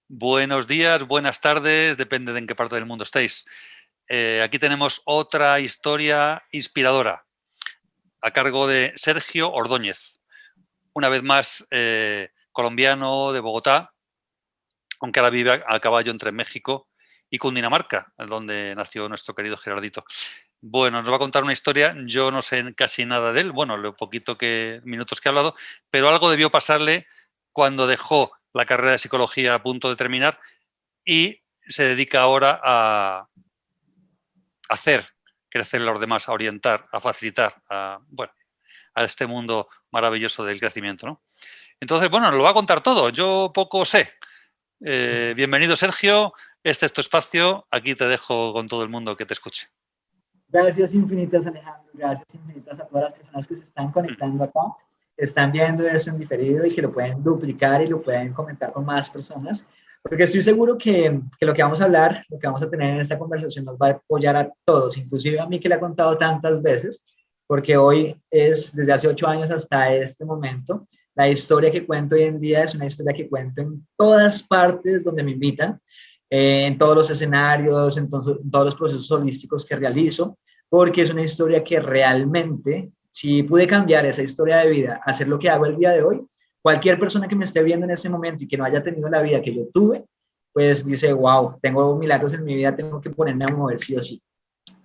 Buenos días, buenas tardes, depende de en qué parte del mundo estéis. Aquí tenemos otra historia inspiradora a cargo de Sergio Ordóñez, una vez más colombiano de Bogotá, aunque ahora vive a caballo entre México y Cundinamarca, donde nació nuestro querido Gerardito. Bueno, nos va a contar una historia, yo no sé casi nada de él, bueno, lo poquito minutos que ha hablado, pero algo debió pasarle cuando dejó la carrera de psicología a punto de terminar y se dedica ahora a hacer crecer a los demás, a orientar, a facilitar, a este mundo maravilloso del crecimiento, ¿no? Entonces, bueno, nos lo va a contar todo. Yo poco sé. Bienvenido, Sergio. Este es tu espacio. Aquí te dejo con todo el mundo que te escuche. Gracias infinitas, Alejandro. Gracias infinitas a todas las personas que se están conectando acá, están viendo eso en diferido y que lo pueden duplicar y lo pueden comentar con más personas, porque estoy seguro que lo que vamos a hablar, lo que vamos a tener en esta conversación nos va a apoyar a todos, inclusive a mí que le he contado tantas veces, porque hoy es desde hace 8 años hasta este momento. La historia que cuento hoy en día es una historia que cuento en todas partes donde me invitan, en todos los escenarios, en todos los procesos holísticos que realizo, porque es una historia que realmente, si pude cambiar esa historia de vida, hacer lo que hago el día de hoy, cualquier persona que me esté viendo en este momento y que no haya tenido la vida que yo tuve, pues dice, wow, tengo milagros en mi vida, tengo que ponerme a mover sí o sí.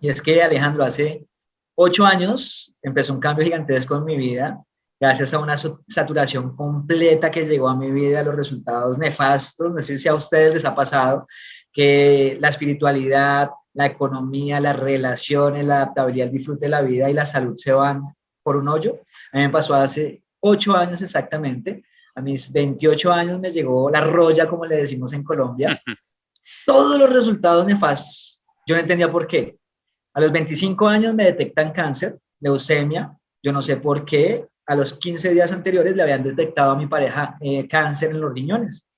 Y es que, Alejandro, hace 8 años empezó un cambio gigantesco en mi vida, gracias a una saturación completa que llegó a mi vida, los resultados nefastos. No sé si a ustedes les ha pasado que la espiritualidad, la economía, las relaciones, la adaptabilidad, el disfrute de la vida y la salud se van por un hoyo. A mí me pasó hace 8 años exactamente. A mis 28 años me llegó la roya, como le decimos en Colombia. Todos los resultados nefastos. Yo no entendía por qué. A los 25 años me detectan cáncer, leucemia. Yo no sé por qué. A los 15 días anteriores le habían detectado a mi pareja cáncer en los riñones.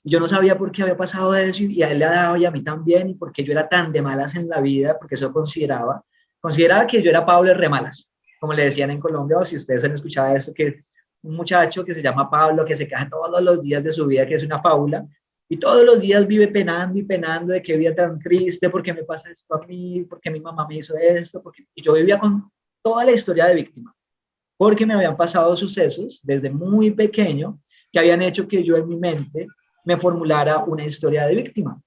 Y yo no sabía por qué había pasado eso y a él le ha dado y a mí también y por qué yo era tan de malas en la vida, porque eso consideraba que yo era Pablo de Remalas, como le decían en Colombia, o si ustedes han escuchado esto, que un muchacho que se llama Pablo, que se queja todos los días de su vida, que es una fábula, y todos los días vive penando y penando de qué vida tan triste, por qué me pasa esto a mí, por qué mi mamá me hizo esto, y yo vivía con toda la historia de víctima, porque me habían pasado sucesos desde muy pequeño que habían hecho que yo en mi mente me formulara una historia de víctima.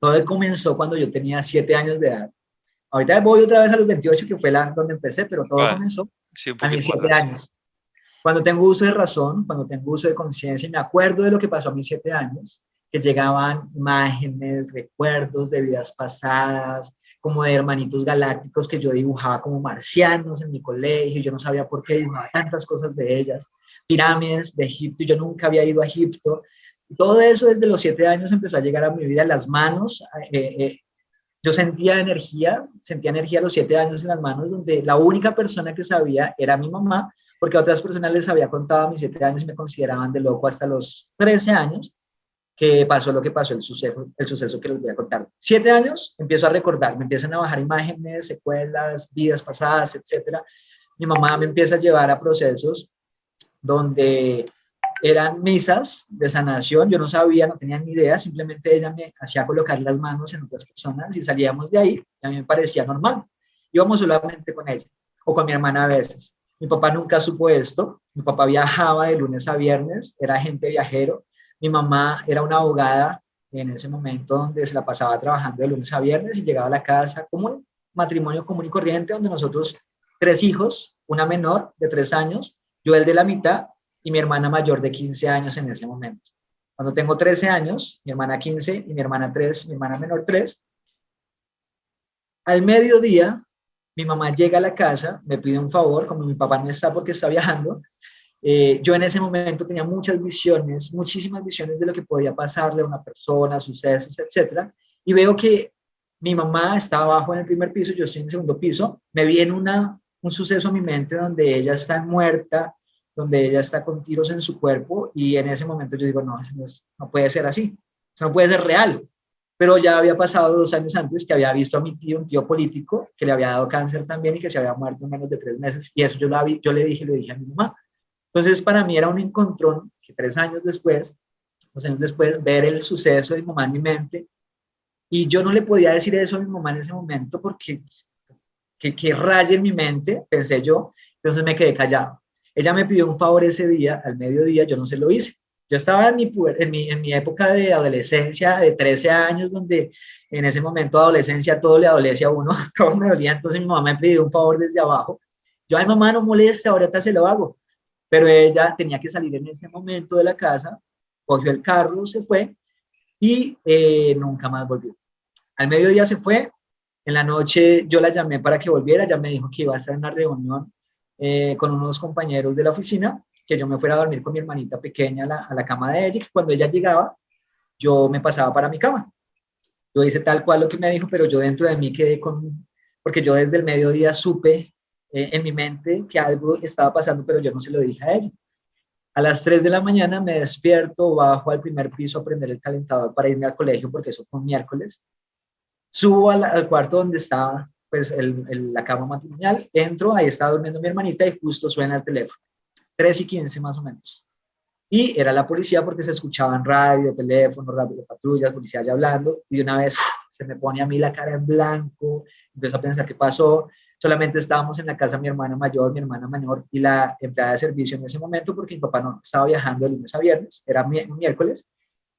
Todo comenzó cuando yo tenía 7 años de edad. Ahorita voy otra vez a los 28, que fue donde empecé, pero todo comenzó Sí, un a poquito mis más 7 atrás. años. Cuando tengo uso de razón, cuando tengo uso de conciencia y me acuerdo de lo que pasó a mis 7 años, que llegaban imágenes, recuerdos de vidas pasadas, como de hermanitos galácticos que yo dibujaba como marcianos en mi colegio, yo no sabía por qué dibujaba tantas cosas de ellas, pirámides de Egipto, yo nunca había ido a Egipto. Y todo eso desde los 7 años empezó a llegar a mi vida, las manos. Yo sentía energía a los 7 años en las manos, donde la única persona que sabía era mi mamá, porque a otras personas les había contado a mis 7 años y me consideraban de loco hasta los 13 años, que pasó lo que pasó, el suceso que les voy a contar. 7 años, empiezo a recordar, me empiezan a bajar imágenes, secuelas, vidas pasadas, etcétera. Mi mamá me empieza a llevar a procesos donde eran misas de sanación, yo no sabía, no tenía ni idea, simplemente ella me hacía colocar las manos en otras personas y salíamos de ahí, y a mí me parecía normal. Íbamos solamente con ella, o con mi hermana a veces. Mi papá nunca supo esto, mi papá viajaba de lunes a viernes, era agente viajero, mi mamá era una abogada en ese momento donde se la pasaba trabajando de lunes a viernes y llegaba a la casa como un matrimonio común y corriente donde nosotros 3 hijos, una menor de 3 años, yo el de la mitad y mi hermana mayor de 15 años en ese momento. Cuando tengo 13 años, mi hermana 15 y mi hermana 3, mi hermana menor 3, al mediodía mi mamá llega a la casa, me pide un favor, como mi papá no está porque está viajando, yo en ese momento tenía muchas visiones, muchísimas visiones de lo que podía pasarle a una persona, sucesos, etcétera, y veo que mi mamá está abajo en el primer piso, yo estoy en el segundo piso, me viene un suceso a mi mente donde ella está muerta, donde ella está con tiros en su cuerpo, y en ese momento yo digo, no, no puede ser así, eso no puede ser real. Pero ya había pasado 2 años antes que había visto a mi tío, un tío político, que le había dado cáncer también y que se había muerto en menos de 3 meses, y eso yo le dije a mi mamá. Entonces, para mí era un encontrón que 3 años después 2 años después, ver el suceso de mi mamá en mi mente. Y yo no le podía decir eso a mi mamá en ese momento porque que raya en mi mente, pensé yo, entonces me quedé callado. Ella me pidió un favor ese día, al mediodía, yo no se lo hice. Yo estaba en mi época de adolescencia, de 13 años, donde en ese momento de adolescencia todo le adolece a uno, todo me dolía, entonces mi mamá me pidió un favor desde abajo. Yo, ay mamá, no moleste, ahorita se lo hago. Pero ella tenía que salir en ese momento de la casa, cogió el carro, se fue y nunca más volvió. Al mediodía se fue, en la noche yo la llamé para que volviera, ya me dijo que iba a estar en una reunión con unos compañeros de la oficina, que yo me fuera a dormir con mi hermanita pequeña a la cama de ella, y que cuando ella llegaba, yo me pasaba para mi cama. Yo hice tal cual lo que me dijo, pero yo dentro de mí quedé con, porque yo desde el mediodía supe en mi mente que algo estaba pasando, pero yo no se lo dije a ella. A las 3 de la mañana me despierto, bajo al primer piso a prender el calentador para irme al colegio, porque eso fue un miércoles. Subo al cuarto donde estaba pues, la cama matrimonial, entro, ahí estaba durmiendo mi hermanita y justo suena el teléfono, 3:15 más o menos. Y era la policía porque se escuchaban radio, teléfono, radio de patrullas, policía ya hablando, y de una vez se me pone a mí la cara en blanco, empiezo a pensar qué pasó. Solamente estábamos en la casa mi hermana mayor, mi hermana menor y la empleada de servicio en ese momento porque mi papá no estaba viajando de lunes a viernes, era miércoles.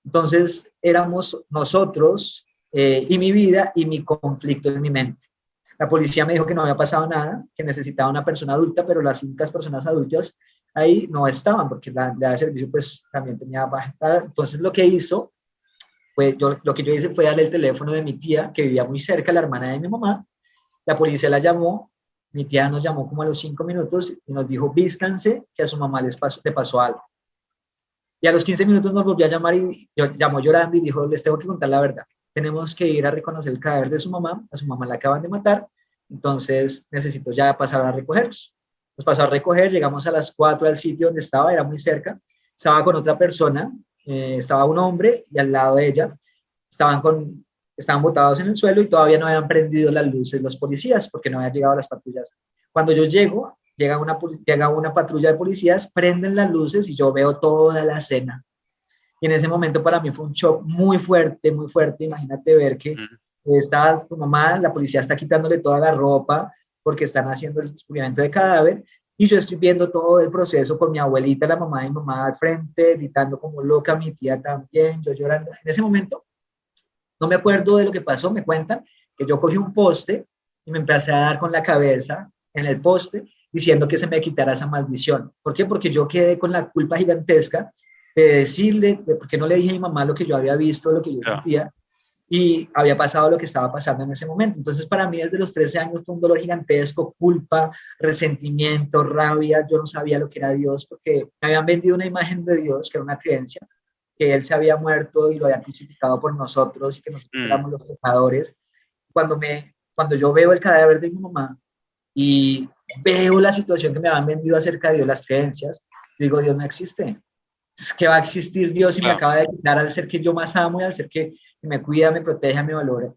Entonces éramos nosotros y mi vida y mi conflicto en mi mente. La policía me dijo que no había pasado nada, que necesitaba una persona adulta, pero las únicas personas adultas ahí no estaban porque la de servicio pues también tenía baja. Entonces lo que hizo fue, lo que yo hice fue darle el teléfono de mi tía que vivía muy cerca, la hermana de mi mamá. La policía la llamó, mi tía nos llamó como a los 5 minutos y nos dijo, vístanse que a su mamá le pasó algo. Y a los 15 minutos nos volvió a llamar y llamó llorando y dijo, les tengo que contar la verdad. Tenemos que ir a reconocer el cadáver de su mamá. A su mamá la acaban de matar. Entonces necesito ya pasar a recogerlos. Nos pasó a recoger, llegamos a las 4 al sitio donde estaba, era muy cerca. Estaba con otra persona, estaba un hombre y al lado de ella estaban botados en el suelo y todavía no habían prendido las luces los policías porque no habían llegado las patrullas. Cuando yo llego, llega una patrulla de policías, prenden las luces y yo veo toda la escena. Y en ese momento para mí fue un shock muy fuerte, muy fuerte. Imagínate ver que está tu mamá, la policía está quitándole toda la ropa porque están haciendo el descubrimiento de cadáver y yo estoy viendo todo el proceso con mi abuelita, la mamá de mi mamá al frente, gritando como loca, mi tía también, yo llorando. En ese momento no me acuerdo de lo que pasó, me cuentan que yo cogí un poste y me empecé a dar con la cabeza en el poste diciendo que se me quitara esa maldición. ¿Por qué? Porque yo quedé con la culpa gigantesca de decirle, porque no le dije a mi mamá lo que yo había visto, lo que yo sentía, y había pasado lo que estaba pasando en ese momento. Entonces, para mí, desde los 13 años fue un dolor gigantesco, culpa, resentimiento, rabia. Yo no sabía lo que era Dios porque me habían vendido una imagen de Dios, que era una creencia, que Él se había muerto y lo habían crucificado por nosotros y que nosotros éramos los pecadores. Cuando yo veo el cadáver de mi mamá y veo la situación que me habían vendido acerca de Dios, las creencias, digo, Dios no existe. Es que va a existir Dios y me acaba de quitar al ser que yo más amo y al ser que me cuida, me protege, me valora.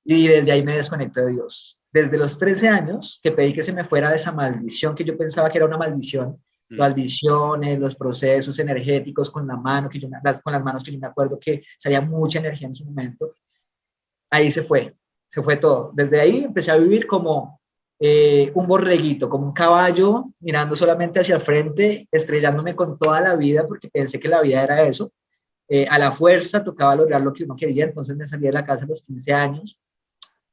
Y desde ahí me desconecto de Dios. Desde los 13 años que pedí que se me fuera de esa maldición que yo pensaba que era una maldición, las visiones, los procesos energéticos con la mano, con las manos que yo me acuerdo que salía mucha energía en su momento, ahí se fue todo. Desde ahí empecé a vivir como un borreguito, como un caballo, mirando solamente hacia el frente, estrellándome con toda la vida, porque pensé que la vida era eso. A la fuerza tocaba lograr lo que uno quería, entonces me salí de la casa a los 15 años,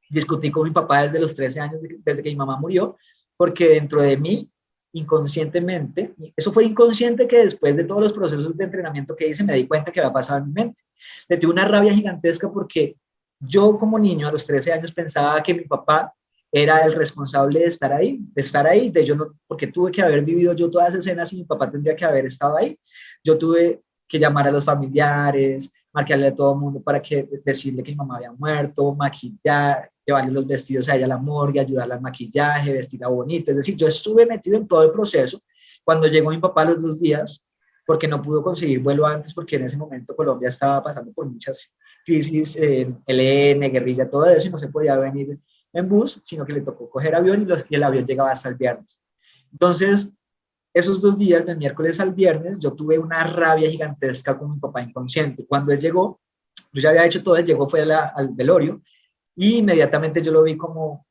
discutí con mi papá desde los 13 años, desde que mi mamá murió, porque dentro de mí, inconscientemente, eso fue inconsciente que después de todos los procesos de entrenamiento que hice, me di cuenta que había pasado en mi mente. Le tuve una rabia gigantesca porque yo como niño a los 13 años pensaba que mi papá era el responsable de estar ahí, porque tuve que haber vivido yo todas esas escenas y mi papá tendría que haber estado ahí. Yo tuve que llamar a los familiares, marcarle a todo el mundo para decirle que mi mamá había muerto, maquillar, llevarle los vestidos a ella a la morgue, ayudarla al maquillaje, vestirla bonita. Es decir, yo estuve metido en todo el proceso. Cuando llegó mi papá a los 2 días, porque no pudo conseguir vuelo antes, porque en ese momento Colombia estaba pasando por muchas crisis, ELN, guerrilla, todo eso, y no se podía venir en bus, sino que le tocó coger avión y el avión llegaba hasta el viernes. Entonces, esos 2 días, del miércoles al viernes, yo tuve una rabia gigantesca con mi papá inconsciente. Cuando él llegó, yo ya había hecho todo, él llegó, fue al velorio, y inmediatamente yo lo vi como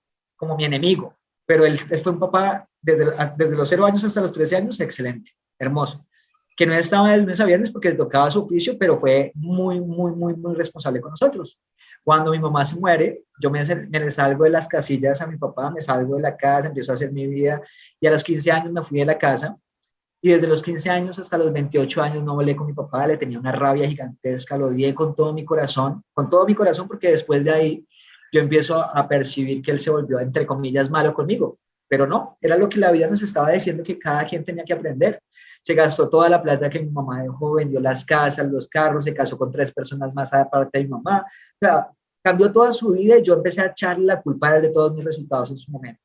mi enemigo. Pero él fue un papá desde los 0 años hasta los 13 años, excelente, hermoso. Que no estaba de lunes a viernes porque le tocaba su oficio, pero fue muy, muy, muy, muy responsable con nosotros. Cuando mi mamá se muere, yo me salgo de las casillas a mi papá, me salgo de la casa, empiezo a hacer mi vida, y a los 15 años me fui de la casa, y desde los 15 años hasta los 28 años no hablé con mi papá, le tenía una rabia gigantesca, lo odié con todo mi corazón, porque después de ahí yo empiezo a percibir que él se volvió, entre comillas, malo conmigo, pero no, era lo que la vida nos estaba diciendo, que cada quien tenía que aprender. Se gastó toda la plata que mi mamá dejó, vendió las casas, los carros, se casó con 3 personas más aparte de mi mamá. O sea, cambió toda su vida, y yo empecé a echarle la culpa a él de todos mis resultados en su momento,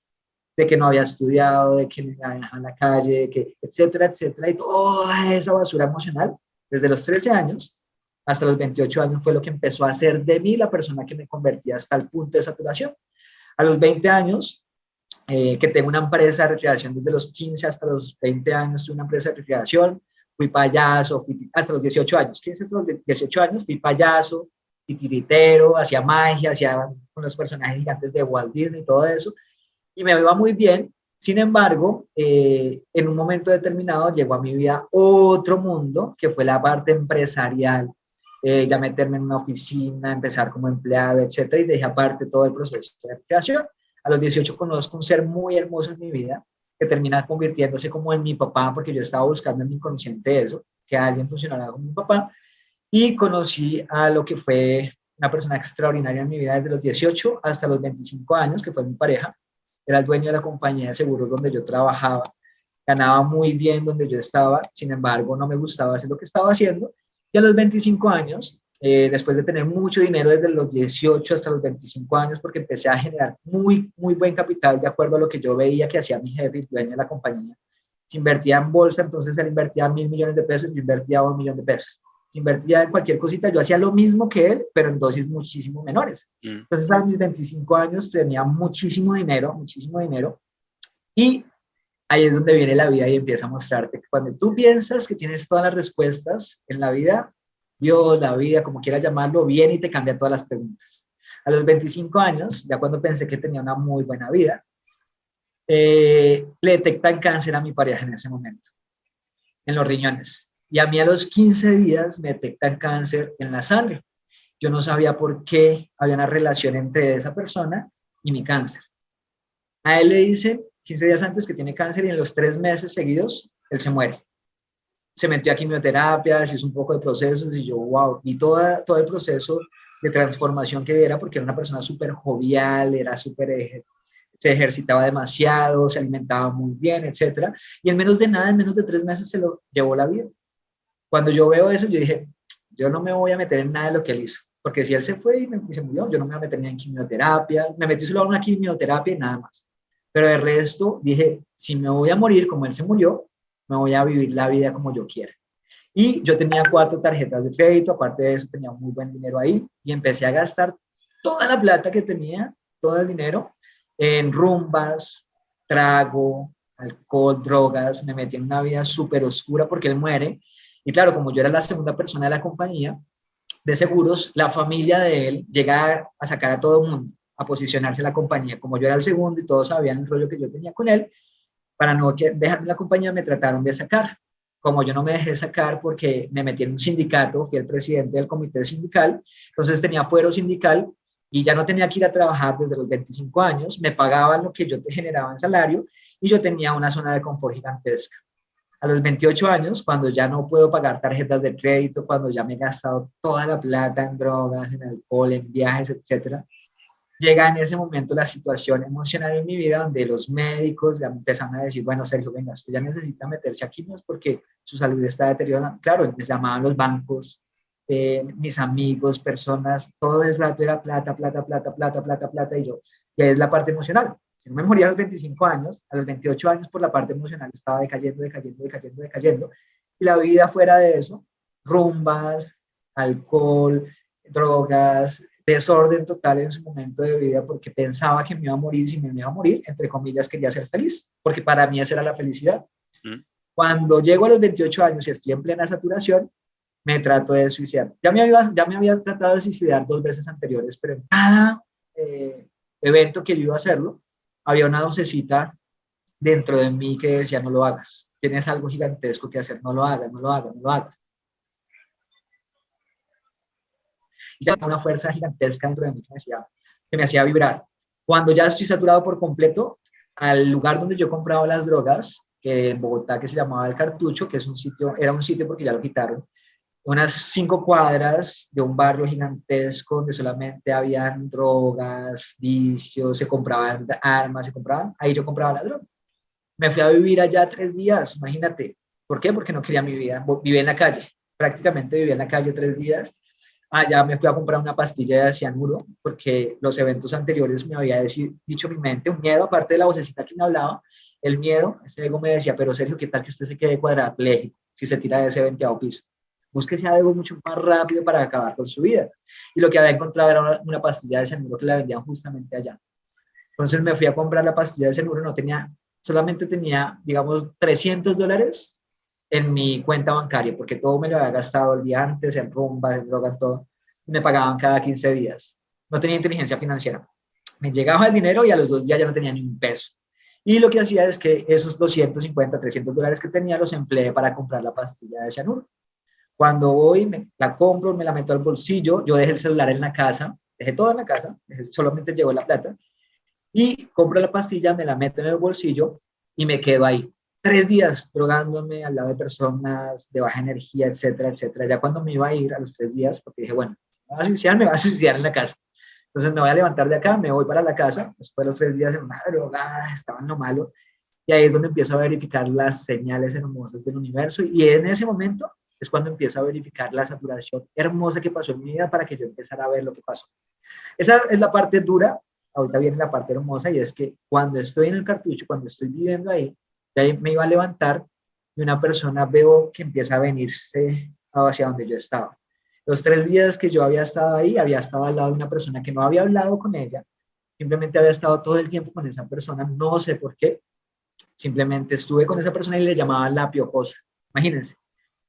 de que no había estudiado, de que me había dejado en la calle, de que, etcétera, etcétera, y toda esa basura emocional, desde los 13 años hasta los 28 años, fue lo que empezó a hacer de mí la persona que me convertía hasta el punto de saturación. A los 20 años, que tengo una empresa de recreación desde los 15 hasta los 20 años, tuve una empresa de recreación, fui payaso, hasta los 18 años, 15 hasta los 18 años, fui payaso, titiritero, hacía magia, hacía con los personajes gigantes de Walt Disney y todo eso, y me iba muy bien. Sin embargo, en un momento determinado llegó a mi vida otro mundo, que fue la parte empresarial, ya meterme en una oficina, empezar como empleado, etcétera, y dejé aparte todo el proceso de creación. A los 18 conozco un ser muy hermoso en mi vida, que termina convirtiéndose como en mi papá, porque yo estaba buscando en mi inconsciente eso, que alguien funcionara como mi papá, y conocí a lo que fue una persona extraordinaria en mi vida desde los 18 hasta los 25 años, que fue mi pareja. Era el dueño de la compañía de seguros donde yo trabajaba, ganaba muy bien donde yo estaba, sin embargo no me gustaba hacer lo que estaba haciendo, y a los 25 años, después de tener mucho dinero desde los 18 hasta los 25 años, porque empecé a generar muy, muy buen capital de acuerdo a lo que yo veía que hacía mi jefe, el dueño de la compañía. Se invertía en bolsa, entonces él invertía 1.000 millones de pesos, yo invertía 1 millón de pesos. Invertía en cualquier cosita, yo hacía lo mismo que él, pero en dosis muchísimo menores. Entonces a mis 25 años tenía muchísimo dinero, y ahí es donde viene la vida y empieza a mostrarte que cuando tú piensas que tienes todas las respuestas en la vida, Dios, la vida, como quieras llamarlo, viene y te cambia todas las preguntas. A los 25 años, ya cuando pensé que tenía una muy buena vida, le detectan cáncer a mi pareja en ese momento, en los riñones. Y a mí a los 15 días me detectan cáncer en la sangre. Yo no sabía por qué había una relación entre esa persona y mi cáncer. A él le dicen 15 días antes que tiene cáncer, y en los 3 meses seguidos él se muere. Se metió a quimioterapia, se hizo un poco de procesos, y yo, wow, vi todo el proceso de transformación que era, porque era una persona súper jovial, era se ejercitaba demasiado, se alimentaba muy bien, etcétera. Y en menos de nada, en menos de 3 meses se lo llevó la vida. Cuando yo veo eso, yo dije, yo no me voy a meter en nada de lo que él hizo, porque si él se fue y se murió, yo no me voy a meter ni en quimioterapia, me metí solo a una quimioterapia y nada más. Pero de resto dije, si me voy a morir como él se murió, me voy a vivir la vida como yo quiera. Y yo tenía 4 tarjetas de crédito, aparte de eso tenía muy buen dinero ahí, y empecé a gastar toda la plata que tenía, todo el dinero, en rumbas, trago, alcohol, drogas. Me metí en una vida súper oscura porque él muere. Y claro, como yo era la segunda persona de la compañía de seguros, la familia de él llega a sacar a todo el mundo, a posicionarse en la compañía. Como yo era el segundo y todos sabían el rollo que yo tenía con él, para no dejarme la compañía me trataron de sacar. Como yo no me dejé sacar porque me metí en un sindicato, fui el presidente del comité sindical, entonces tenía fuero sindical y ya no tenía que ir a trabajar desde los 25 años, me pagaban lo que yo te generaba en salario, y yo tenía una zona de confort gigantesca. A los 28 años, cuando ya no puedo pagar tarjetas de crédito, cuando ya me he gastado toda la plata en drogas, en alcohol, en viajes, etcétera, llega en ese momento la situación emocional en mi vida donde los médicos ya me empezaron a decir, bueno, Sergio, venga, usted ya necesita meterse aquí, no es porque su salud está deteriorada. Claro, me llamaban los bancos, mis amigos, personas, todo el rato era plata, plata, plata, plata, plata, plata, y yo, y ahí es la parte emocional. Si no me moría a los 25 años, a los 28 años por la parte emocional estaba decayendo, decayendo, decayendo, decayendo, y la vida fuera de eso, rumbas, alcohol, drogas, desorden total en su momento de vida, porque pensaba que me iba a morir. Si me iba a morir, entre comillas, quería ser feliz, porque para mí esa era la felicidad. Cuando llego a los 28 años y estoy en plena saturación, me trato de suicidar. Ya me había tratado de suicidar 2 veces anteriores, pero en cada evento que yo iba a hacerlo, había una vocecita dentro de mí que decía, no lo hagas, tienes algo gigantesco que hacer, no lo hagas, no lo hagas, no lo hagas. Y ya una fuerza gigantesca dentro de mí que me hacía vibrar. Cuando ya estoy saturado por completo, al lugar donde yo compraba las drogas, que en Bogotá, que se llamaba El Cartucho, que es un sitio, era un sitio porque ya lo quitaron, unas 5 cuadras de un barrio gigantesco donde solamente habían drogas, vicios, se compraban armas, ahí yo compraba la droga. Me fui a vivir allá 3 días, imagínate. ¿Por qué? Porque no quería mi vida. Viví en la calle, prácticamente viví en la calle 3 días. Allá me fui a comprar una pastilla de cianuro, porque los eventos anteriores me había dicho mi mente, un miedo, aparte de la vocecita que me hablaba, el miedo, ese ego me decía, pero Sergio, ¿qué tal que usted se quede cuadrapléjico si se tira de ese 20º piso? Búsquese algo mucho más rápido para acabar con su vida. Y lo que había encontrado era una pastilla de cianuro que la vendían justamente allá. Entonces me fui a comprar la pastilla de cianuro, solamente tenía, digamos, $300 en mi cuenta bancaria, porque todo me lo había gastado el día antes, en rumba, en droga, en todo. Y me pagaban cada 15 días. No tenía inteligencia financiera. Me llegaba el dinero y a los 2 días ya no tenía ni un peso. Y lo que hacía es que esos $250, $300 que tenía los empleé para comprar la pastilla de cianuro. Cuando voy, la compro, me la meto al bolsillo, yo dejé el celular en la casa, dejé todo en la casa, solamente llevo la plata, y compro la pastilla, me la meto en el bolsillo y me quedo ahí. 3 días drogándome al lado de personas de baja energía, etcétera, etcétera. Ya cuando me iba a ir a los 3 días, porque dije, bueno, me va a suicidar en la casa. Entonces me voy a levantar de acá, me voy para la casa, después de los 3 días en una droga, estaba en lo malo, y ahí es donde empiezo a verificar las señales hermosas del universo, y en ese momento es cuando empiezo a verificar la saturación hermosa que pasó en mi vida para que yo empezara a ver lo que pasó. Esa es la parte dura. Ahorita viene la parte hermosa, y es que cuando estoy en el Cartucho, cuando estoy viviendo ahí, de ahí me iba a levantar y una persona veo que empieza a venirse hacia donde yo estaba. Los 3 días que yo había estado ahí, había estado al lado de una persona que no había hablado con ella, simplemente había estado todo el tiempo con esa persona, no sé por qué, simplemente estuve con esa persona y le llamaban la piojosa. Imagínense,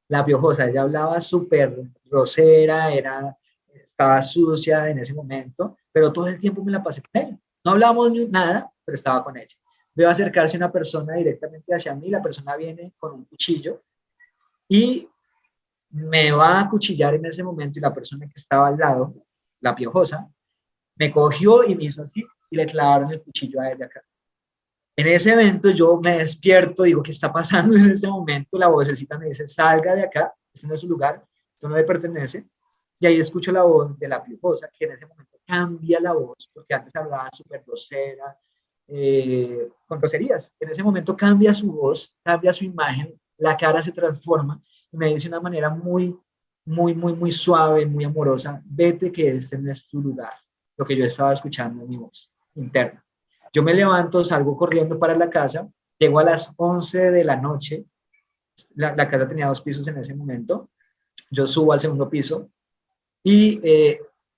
la piojosa, ella hablaba súper grosera, estaba sucia en ese momento, pero todo el tiempo me la pasé con ella. No hablamos ni nada, pero estaba con ella. Veo acercarse una persona directamente hacia mí, la persona viene con un cuchillo y me va a acuchillar en ese momento, y la persona que estaba al lado, la piojosa, me cogió y me hizo así y le clavaron el cuchillo a ella acá. En ese evento yo me despierto, digo, ¿qué está pasando en ese momento? La vocecita me dice, salga de acá, este no es su lugar, esto no le pertenece. Y ahí escucho la voz de la piojosa, que en ese momento cambia la voz, porque antes hablaba súper grosera, con groserías. En ese momento cambia su voz, cambia su imagen, la cara se transforma y me dice de una manera muy, muy, muy, muy suave, muy amorosa, vete que este no es tu lugar. Lo que yo estaba escuchando en mi voz interna. Yo me levanto, salgo corriendo para la casa, llego a las 11 de la noche, la casa tenía 2 pisos en ese momento, yo subo al segundo piso y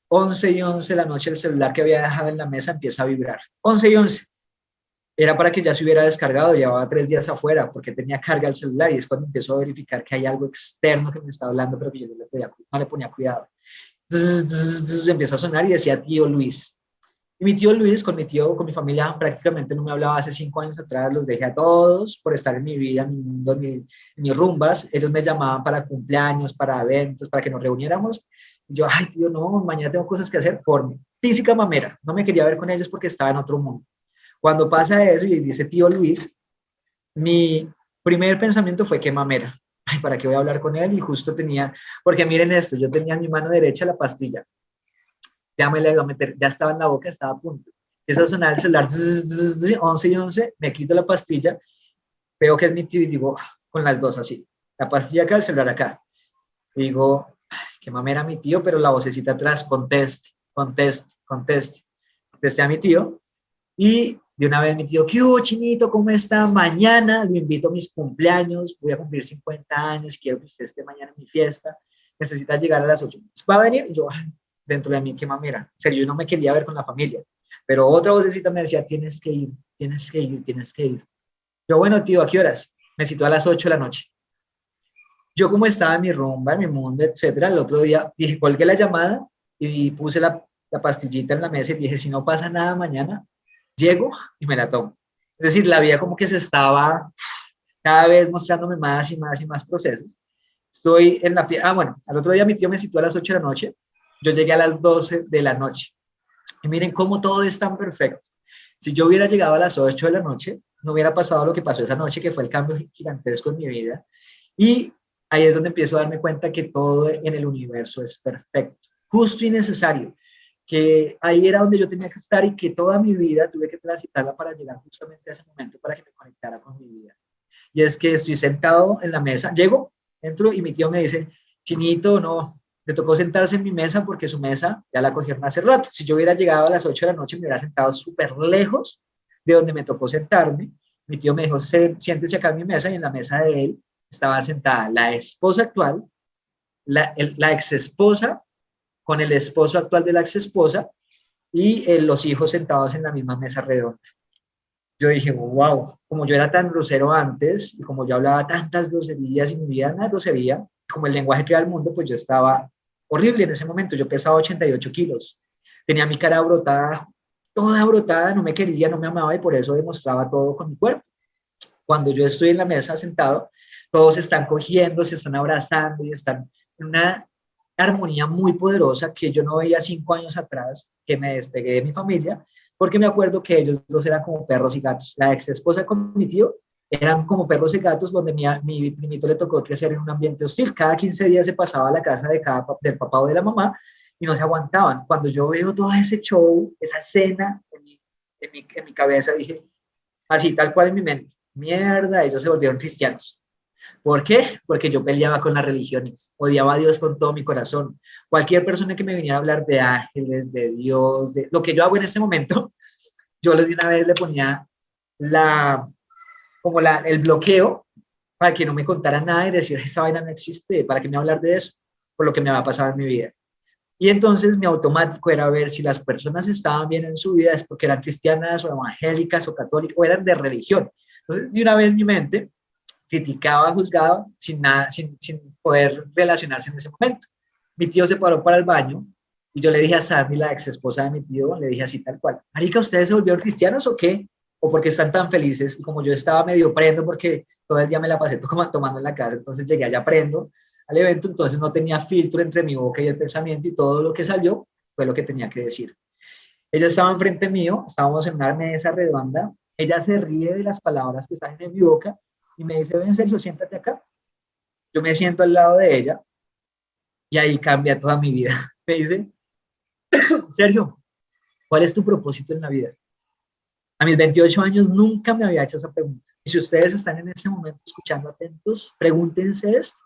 11:11 de la noche el celular que había dejado en la mesa empieza a vibrar. 11:11. Era para que ya se hubiera descargado, llevaba 3 días afuera porque tenía carga el celular, y es cuando empiezo a verificar que hay algo externo que me está hablando, pero que yo no le ponía cuidado. Entonces empieza a sonar y decía tío Luis. Y mi tío Luis, con mi familia, prácticamente no me hablaba hace 5 años atrás, los dejé a todos por estar en mi vida, en mi mundo, en mis rumbas. Ellos me llamaban para cumpleaños, para eventos, para que nos reuniéramos. Y yo, ay, tío, no, mañana tengo cosas que hacer por mi física mamera. No me quería ver con ellos porque estaba en otro mundo. Cuando pasa eso y dice tío Luis, mi primer pensamiento fue qué mamera. Ay, ¿para qué voy a hablar con él? Y justo tenía, porque miren esto, yo tenía en mi mano derecha la pastilla, ya me la iba a meter, ya estaba en la boca, estaba a punto. Empieza a sonar el celular, 11:11, me quito la pastilla, veo que es mi tío y digo, con las dos así, la pastilla acá, el celular acá. Y digo, qué mamera mi tío, pero la vocecita atrás, conteste, conteste, conteste. Contesté a mi tío y de una vez mi tío, ¿qué hubo, Chinito? ¿Cómo está? Mañana lo invito a mis cumpleaños, voy a cumplir 50 años, quiero que usted esté mañana en mi fiesta, necesita llegar a las 8. ¿Va a venir? Y yo, dentro de mí, qué mamera. O sea, yo no me quería ver con la familia, pero otra vocecita me decía, tienes que ir, tienes que ir, tienes que ir. Yo, bueno, tío, ¿a qué horas? me citó a las 8 de la noche. Yo como estaba en mi rumba, en mi mundo, etcétera, el otro día dije, colgué la llamada y puse la pastillita en la mesa y dije, si no pasa nada mañana, llego y me la tomo. Es decir, la vida como que se estaba cada vez mostrándome más y más y más procesos. Estoy en la fiesta, bueno, al otro día mi tío me citó a las 8 de la noche, yo llegué a las 12 de la noche. Y miren cómo todo es tan perfecto. Si yo hubiera llegado a las 8 de la noche, no hubiera pasado lo que pasó esa noche, que fue el cambio gigantesco en mi vida. Y ahí es donde empiezo a darme cuenta que todo en el universo es perfecto, justo y necesario, que ahí era donde yo tenía que estar y que toda mi vida tuve que transitarla para llegar justamente a ese momento para que me conectara con mi vida. Y es que estoy sentado en la mesa, llego, entro y mi tío me dice, Chinito, no, le tocó sentarse en mi mesa porque su mesa ya la cogieron hace rato. Si yo hubiera llegado a las 8 de la noche, me hubiera sentado súper lejos de donde me tocó sentarme. Mi tío me dijo, siéntese acá en mi mesa, y en la mesa de él estaba sentada la esposa actual, la ex esposa con el esposo actual de la ex esposa y los hijos sentados en la misma mesa redonda. Yo dije, wow, como yo era tan grosero antes y como yo hablaba tantas groserías y mi vida era grosería, como el lenguaje que era el mundo, pues yo estaba horrible en ese momento. Yo pesaba 88 kilos, tenía mi cara brotada, toda brotada, no me quería, no me amaba y por eso demostraba todo con mi cuerpo. Cuando yo estoy en la mesa sentado, todos se están cogiendo, se están abrazando y están en una armonía muy poderosa que yo no veía 5 años atrás, que me despegué de mi familia, porque me acuerdo que ellos dos eran como perros y gatos. La ex esposa con mi tío eran como perros y gatos, donde mi primito le tocó crecer en un ambiente hostil. Cada 15 días se pasaba a la casa del papá o de la mamá y no se aguantaban. Cuando yo veo todo ese show, esa escena en mi cabeza, dije, así tal cual en mi mente, mierda, ellos se volvieron cristianos. ¿Por qué? Porque yo peleaba con las religiones, odiaba a Dios con todo mi corazón. Cualquier persona que me viniera a hablar de ángeles, de Dios, de lo que yo hago en este momento, yo les de una vez le ponía el bloqueo para que no me contara nada y decir, esta vaina no existe, ¿para qué me hablar de eso? Por lo que me va a pasar en mi vida. Y entonces mi automático era ver si las personas estaban bien en su vida, es porque eran cristianas o evangélicas o católicas o eran de religión. Entonces, de una vez mi mente criticaba, juzgaba, sin poder relacionarse en ese momento. Mi tío se paró para el baño y yo le dije a Sandy, la ex esposa de mi tío, le dije así tal cual, marica, ¿ustedes se volvieron cristianos o qué? ¿O porque están tan felices? Y como yo estaba medio prendo porque todo el día me la pasé tomando en la casa, entonces llegué allá prendo al evento, entonces no tenía filtro entre mi boca y el pensamiento y todo lo que salió fue lo que tenía que decir. Ella estaba enfrente mío, estábamos en una mesa redonda, ella se ríe de las palabras que están en mi boca y me dice, ven Sergio, siéntate acá. Yo me siento al lado de ella y ahí cambia toda mi vida. Me dice, Sergio, ¿cuál es tu propósito en la vida? A mis 28 años nunca me había hecho esa pregunta. Y si ustedes están en este momento escuchando atentos, pregúntense esto.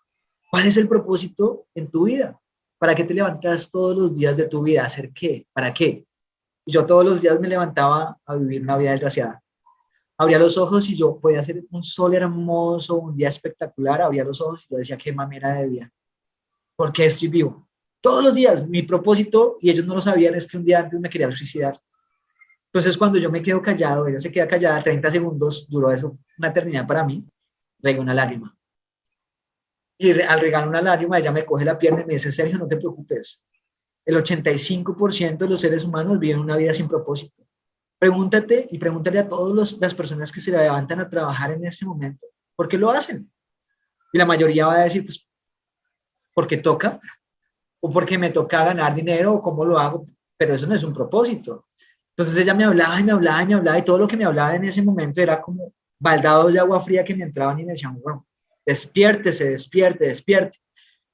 ¿Cuál es el propósito en tu vida? ¿Para qué te levantas todos los días de tu vida? ¿A hacer qué? ¿Para qué? Y yo todos los días me levantaba a vivir una vida desgraciada. Abría los ojos y yo podía hacer un sol hermoso, un día espectacular. Abría los ojos y yo decía, qué mamera de día. ¿Por qué estoy vivo? Todos los días, mi propósito, y ellos no lo sabían, es que un día antes me quería suicidar. Entonces, cuando yo me quedo callado, ella se queda callada, 30 segundos, duró eso una eternidad para mí, regué una lágrima. Y al regar una lágrima, ella me coge la pierna y me dice, Sergio, no te preocupes. El 85% de los seres humanos viven una vida sin propósito. Pregúntate y pregúntale a todas las personas que se levantan a trabajar en este momento, ¿por qué lo hacen? Y la mayoría va a decir, pues, porque toca, o porque me toca ganar dinero, o cómo lo hago, pero eso no es un propósito. Entonces ella me hablaba y me hablaba y me hablaba, y todo lo que me hablaba en ese momento era como baldados de agua fría que me entraban y me decían, bueno, despiértese, despierte, despierte.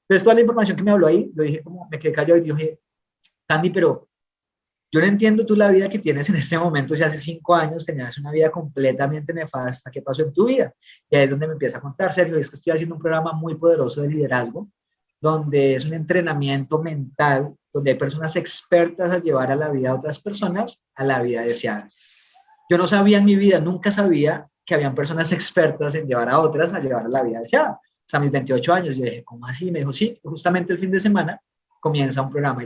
Entonces toda la información que me habló ahí, lo dije como, me quedé callado y dije, Candy, pero yo no entiendo tú la vida que tienes en este momento, si hace 5 años tenías una vida completamente nefasta, ¿qué pasó en tu vida? Y ahí es donde me empieza a contar, Sergio, es que estoy haciendo un programa muy poderoso de liderazgo, donde es un entrenamiento mental, donde hay personas expertas a llevar a la vida de otras personas a la vida deseada. Yo no sabía en mi vida, nunca sabía que habían personas expertas en llevar a otras a llevar a la vida deseada. O sea, a mis 28 años, yo dije, ¿cómo así? Me dijo, sí, justamente el fin de semana comienza un programa.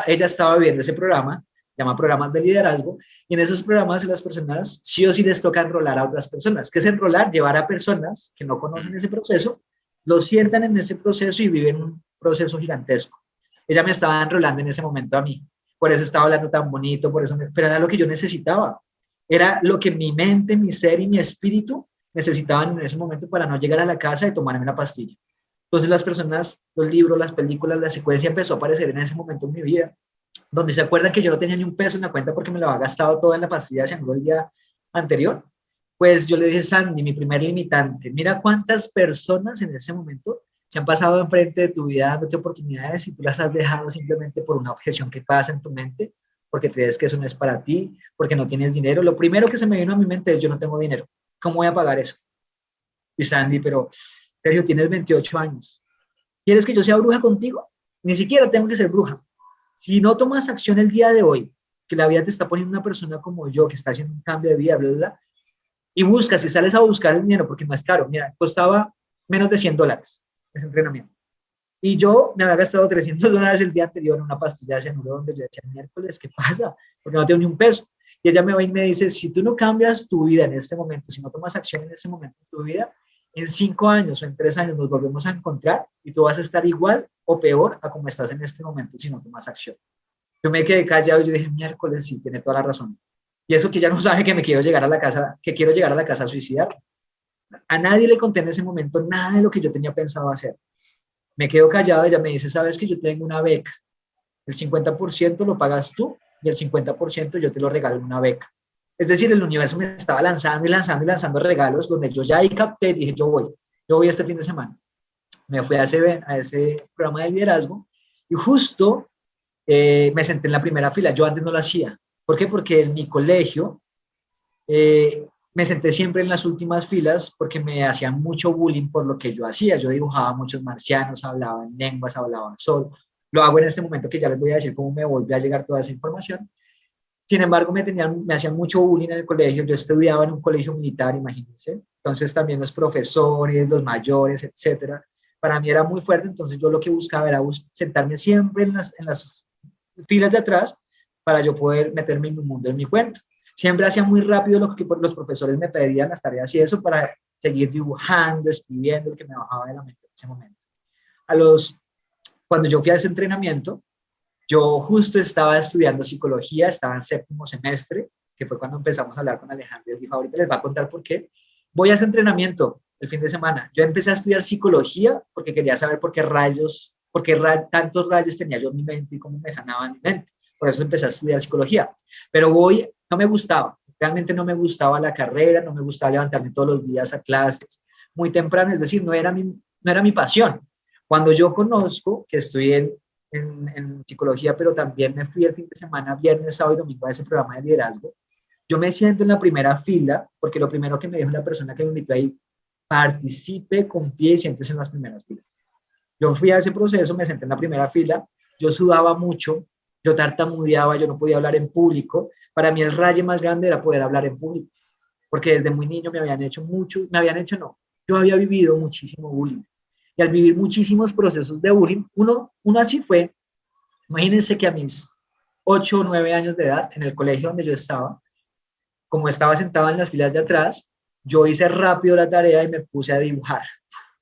Ella estaba viendo ese programa llama programas de liderazgo, y en esos programas las personas sí o sí les toca enrolar a otras personas. ¿Qué es enrolar? Llevar a personas que no conocen ese proceso, los sientan en ese proceso y viven un proceso gigantesco. Ella me estaba enrolando en ese momento a mí, por eso estaba hablando tan bonito, pero era lo que yo necesitaba, era lo que mi mente, mi ser y mi espíritu necesitaban en ese momento para no llegar a la casa y tomarme una pastilla. Entonces las personas, los libros, las películas, la secuencia empezó a aparecer en ese momento en mi vida, donde se acuerdan que yo no tenía ni un peso en la cuenta porque me lo había gastado todo en la pastilla de Shango el día anterior. Pues yo le dije, Sandy, mi primer limitante, mira cuántas personas en ese momento se han pasado enfrente de tu vida dándote oportunidades y tú las has dejado simplemente por una objeción que pasa en tu mente, porque crees que eso no es para ti, porque no tienes dinero. Lo primero que se me vino a mi mente es, yo no tengo dinero. ¿Cómo voy a pagar eso? Y Sandy, pero Sergio, tienes 28 años. ¿Quieres que yo sea bruja contigo? Ni siquiera tengo que ser bruja. Si no tomas acción el día de hoy, que la vida te está poniendo una persona como yo, que está haciendo un cambio de vida, bla, bla, bla, y buscas, si sales a buscar el dinero, porque no es caro, mira, costaba menos de $100 ese entrenamiento. Y yo me había gastado $300 el día anterior en una pastilla de cianuro donde yo decía, miércoles, ¿qué pasa? Porque no tengo ni un peso. Y ella me va y me dice, si tú no cambias tu vida en este momento, si no tomas acción en este momento de tu vida, en 5 años o en 3 años nos volvemos a encontrar y tú vas a estar igual o peor a como estás en este momento si no tomas acción. Yo me quedé callado y yo dije, miércoles, sí, tiene toda la razón. Y eso que ya no sabe que me quiero llegar a la casa, que quiero llegar a la casa a suicidar. A nadie le conté en ese momento nada de lo que yo tenía pensado hacer. Me quedo callado, ella me dice, sabes que yo tengo una beca, el 50% lo pagas tú y el 50% yo te lo regalo en una beca. Es decir, el universo me estaba lanzando y lanzando y lanzando regalos donde yo ya ahí capté, dije, yo voy este fin de semana. Me fui a ese programa de liderazgo y justo me senté en la primera fila. Yo antes no lo hacía. ¿Por qué? Porque en mi colegio me senté siempre en las últimas filas porque me hacían mucho bullying por lo que yo hacía. Yo dibujaba muchos marcianos, hablaba en lenguas, hablaba en sol. Lo hago en este momento que ya les voy a decir cómo me volvió a llegar toda esa información. Sin embargo, me hacían mucho bullying en el colegio. Yo estudiaba en un colegio militar, imagínense. Entonces también los profesores, los mayores, etcétera. Para mí era muy fuerte, entonces yo lo que buscaba era sentarme siempre en las filas de atrás para yo poder meterme en mi mundo, en mi cuento. Siempre hacía muy rápido lo que los profesores me pedían, las tareas y eso, para seguir dibujando, escribiendo, lo que me bajaba de la mente en ese momento. Cuando yo fui a ese entrenamiento, yo justo estaba estudiando psicología, estaba en 7º semestre, que fue cuando empezamos a hablar con Alejandro. Él dijo, ahorita les va a contar por qué. Voy a ese entrenamiento el fin de semana. Yo empecé a estudiar psicología porque quería saber por qué tantos rayos tenía yo en mi mente y cómo me sanaba mi mente. Por eso empecé a estudiar psicología. Pero no me gustaba, realmente no me gustaba la carrera, no me gustaba levantarme todos los días a clases muy temprano, es decir, no era mi pasión. Cuando yo conozco que estoy en psicología, pero también me fui el fin de semana, viernes, sábado y domingo a ese programa de liderazgo, yo me siento en la primera fila, porque lo primero que me dijo la persona que me invitó ahí, participe, confíe y siéntese en las primeras filas. Yo fui a ese proceso, me senté en la primera fila, yo sudaba mucho, yo tartamudeaba, yo no podía hablar en público. Para mí el raye más grande era poder hablar en público, porque desde muy niño yo había vivido muchísimo bullying. Y al vivir muchísimos procesos de bullying, uno así fue. Imagínense que a mis 8 o 9 años de edad, en el colegio donde yo estaba, como estaba sentado en las filas de atrás, yo hice rápido la tarea y me puse a dibujar.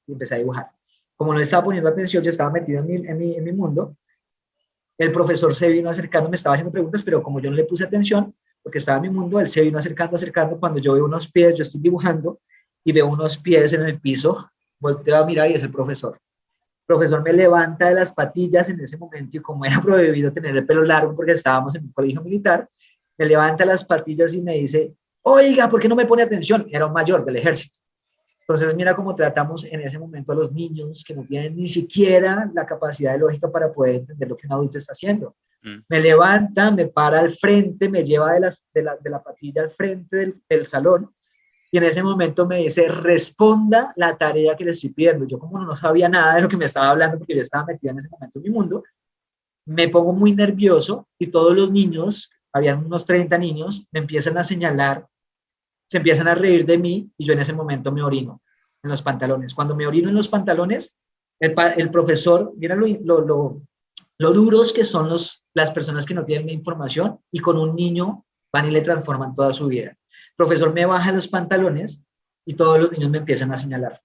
Y empecé a dibujar. Como no estaba poniendo atención, yo estaba metido en mi mundo. El profesor se vino acercando, me estaba haciendo preguntas, pero como yo no le puse atención, porque estaba en mi mundo, él se vino acercando. Cuando yo veo unos pies, yo estoy dibujando y veo unos pies en el piso, volteo a mirar y es el profesor. El profesor me levanta de las patillas en ese momento y como era prohibido tener el pelo largo porque estábamos en un colegio militar, me levanta las patillas y me dice, oiga, ¿por qué no me pone atención? Era un mayor del ejército. Entonces, mira cómo tratamos en ese momento a los niños que no tienen ni siquiera la capacidad de lógica para poder entender lo que un adulto está haciendo. Me levanta, me para al frente, me lleva de la patilla al frente del salón y en ese momento me dice, responda la tarea que le estoy pidiendo. Yo como no sabía nada de lo que me estaba hablando porque yo estaba metida en ese momento en mi mundo, me pongo muy nervioso y todos los niños, habían unos 30 niños, me empiezan a señalar, se empiezan a reír de mí y yo en ese momento me orino en los pantalones. Cuando me orino en los pantalones, el profesor, mira lo lo duros que son las personas que no tienen la información y con un niño van y le transforman toda su vida. El profesor me baja los pantalones y todos los niños me empiezan a señalar.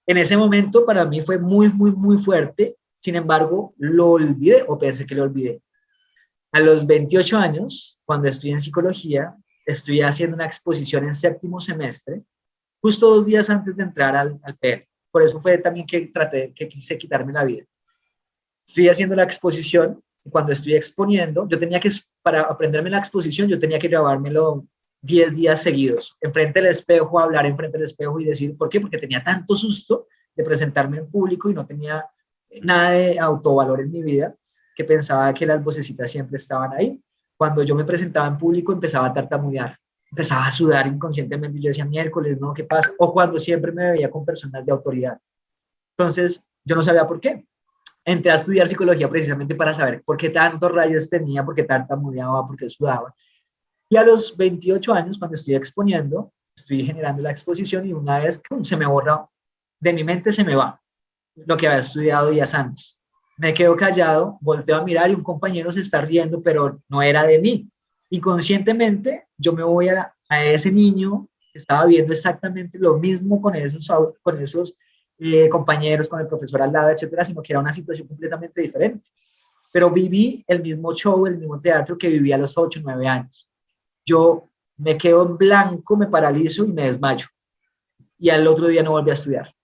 En ese momento para mí fue muy, muy, muy fuerte. Sin embargo, lo olvidé o pensé que lo olvidé. A los 28 años, cuando estudié en psicología, estoy haciendo una exposición en séptimo semestre, justo 2 días antes de entrar al PL. Por eso fue también que quise quitarme la vida. Estoy haciendo la exposición y cuando estoy exponiendo, para aprenderme la exposición, yo tenía que grabármelo 10 días seguidos, enfrente del espejo, hablar enfrente del espejo y decir, ¿por qué? Porque tenía tanto susto de presentarme en público y no tenía nada de autovalor en mi vida, que pensaba que las vocecitas siempre estaban ahí. Cuando yo me presentaba en público, empezaba a tartamudear, empezaba a sudar inconscientemente y yo decía, miércoles, ¿no? ¿Qué pasa? O cuando siempre me veía con personas de autoridad. Entonces, yo no sabía por qué. Entré a estudiar psicología precisamente para saber por qué tantos rayos tenía, por qué tartamudeaba, por qué sudaba. Y a los 28 años, cuando estoy exponiendo, estoy generando la exposición y una vez se me borra, de mi mente se me va lo que había estudiado días antes. Me quedo callado, volteo a mirar y un compañero se está riendo, pero no era de mí. Inconscientemente, yo me voy a ese niño que estaba viendo exactamente lo mismo con esos compañeros, con el profesor al lado, etcétera, sino que era una situación completamente diferente. Pero viví el mismo show, el mismo teatro que viví a los 8, 9 años. Yo me quedo en blanco, me paralizo y me desmayo. Y al otro día no volví a estudiar.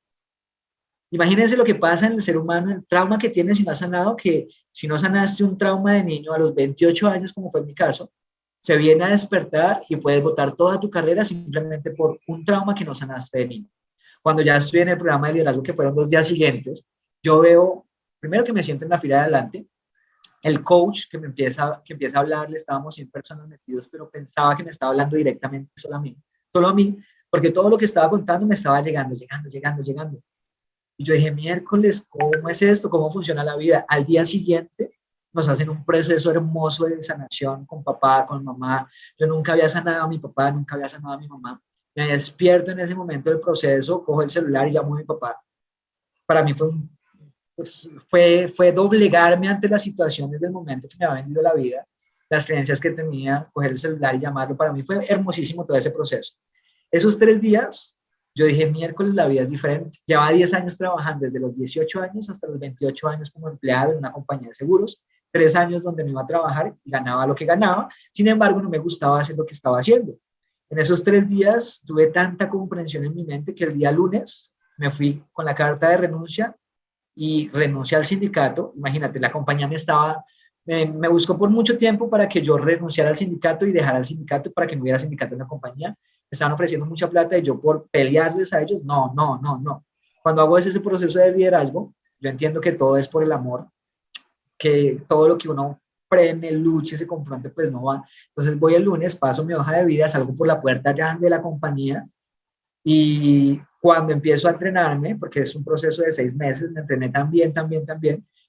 Imagínense lo que pasa en el ser humano, el trauma que tienes si no has sanado, que si no sanaste un trauma de niño a los 28 años, como fue mi caso, se viene a despertar y puedes botar toda tu carrera simplemente por un trauma que no sanaste de niño. Cuando ya estoy en el programa de liderazgo, que fueron 2 días siguientes, yo veo, primero que me siento en la fila de adelante, el coach que empieza a hablarle, estábamos 100 personas metidos, pero pensaba que me estaba hablando directamente solo a mí, porque todo lo que estaba contando me estaba llegando. Y yo dije, miércoles, ¿cómo es esto? ¿Cómo funciona la vida? Al día siguiente nos hacen un proceso hermoso de sanación con papá, con mamá. Yo nunca había sanado a mi papá, nunca había sanado a mi mamá. Me despierto en ese momento del proceso, cojo el celular y llamo a mi papá. Para mí fue doblegarme ante las situaciones del momento que me había vendido la vida, las creencias que tenía, coger el celular y llamarlo. Para mí fue hermosísimo todo ese proceso. Esos 3 días, yo dije, miércoles la vida es diferente. Llevaba 10 años trabajando, desde los 18 años hasta los 28 años como empleado en una compañía de seguros, 3 años donde me iba a trabajar y ganaba lo que ganaba, sin embargo no me gustaba hacer lo que estaba haciendo. En esos 3 días tuve tanta comprensión en mi mente que el día lunes me fui con la carta de renuncia y renuncié al sindicato. Imagínate, la compañía me buscó por mucho tiempo para que yo renunciara al sindicato y dejara el sindicato para que no hubiera sindicato en la compañía. Me estaban ofreciendo mucha plata y yo por pelearles a ellos, no. Cuando hago ese proceso de liderazgo, yo entiendo que todo es por el amor, que todo lo que uno frene, luche, se confronte, pues no va. Entonces voy el lunes, paso mi hoja de vida, salgo por la puerta grande de la compañía y cuando empiezo a entrenarme, porque es un proceso de 6 meses, me entrené tan bien,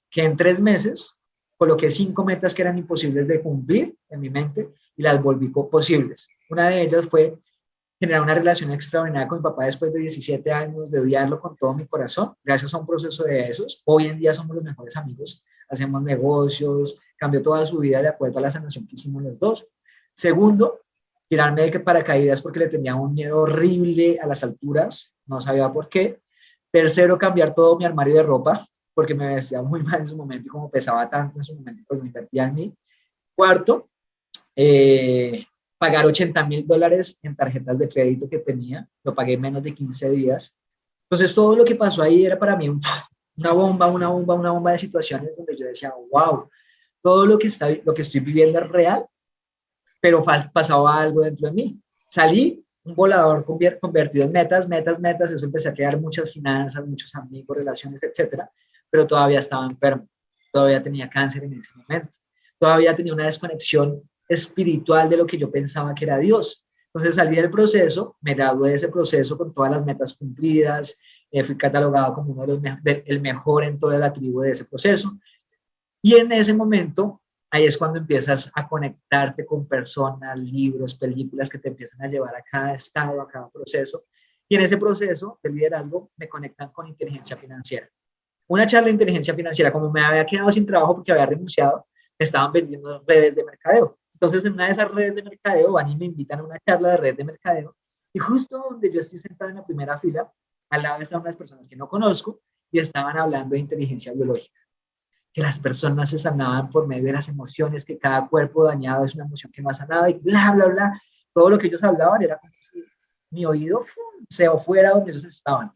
que en 3 meses coloqué 5 metas que eran imposibles de cumplir en mi mente y las volví posibles. Una de ellas fue generar una relación extraordinaria con mi papá después de 17 años, de odiarlo con todo mi corazón, gracias a un proceso de esos. Hoy en día somos los mejores amigos, hacemos negocios, cambió toda su vida de acuerdo a la sanación que hicimos los dos. Segundo, tirarme de paracaídas porque le tenía un miedo horrible a las alturas, no sabía por qué. Tercero, cambiar todo mi armario de ropa porque me vestía muy mal en su momento y como pesaba tanto en su momento, pues no invertía en mí. Cuarto, pagar $80,000 en tarjetas de crédito que tenía, lo pagué en menos de 15 días. Entonces todo lo que pasó ahí era para mí una bomba de situaciones donde yo decía, wow, todo lo que estoy viviendo es real, pero pasaba algo dentro de mí. Salí un volador convertido en metas, eso empecé a crear muchas finanzas, muchos amigos, relaciones, etcétera, pero todavía estaba enfermo, todavía tenía cáncer en ese momento, todavía tenía una desconexión espiritual de lo que yo pensaba que era Dios. Entonces salí del proceso, me gradué de ese proceso con todas las metas cumplidas, fui catalogado como uno el mejor en toda la tribu de ese proceso, y en ese momento ahí es cuando empiezas a conectarte con personas, libros, películas que te empiezan a llevar a cada estado, a cada proceso. Y en ese proceso de liderazgo me conectan con inteligencia financiera. una charla de inteligencia financiera. Como me había quedado sin trabajo porque había renunciado, me estaban vendiendo redes de mercadeo. Entonces, en una de esas redes de mercadeo, van y me invitan a una charla de red de mercadeo. Y justo donde yo estoy sentado en la primera fila, al lado estaban unas personas que no conozco y estaban hablando de inteligencia biológica, que las personas se sanaban por medio de las emociones, que cada cuerpo dañado es una emoción que no ha sanado y bla, bla, bla. Todo lo que ellos hablaban era como si mi oído se fuera donde ellos estaban.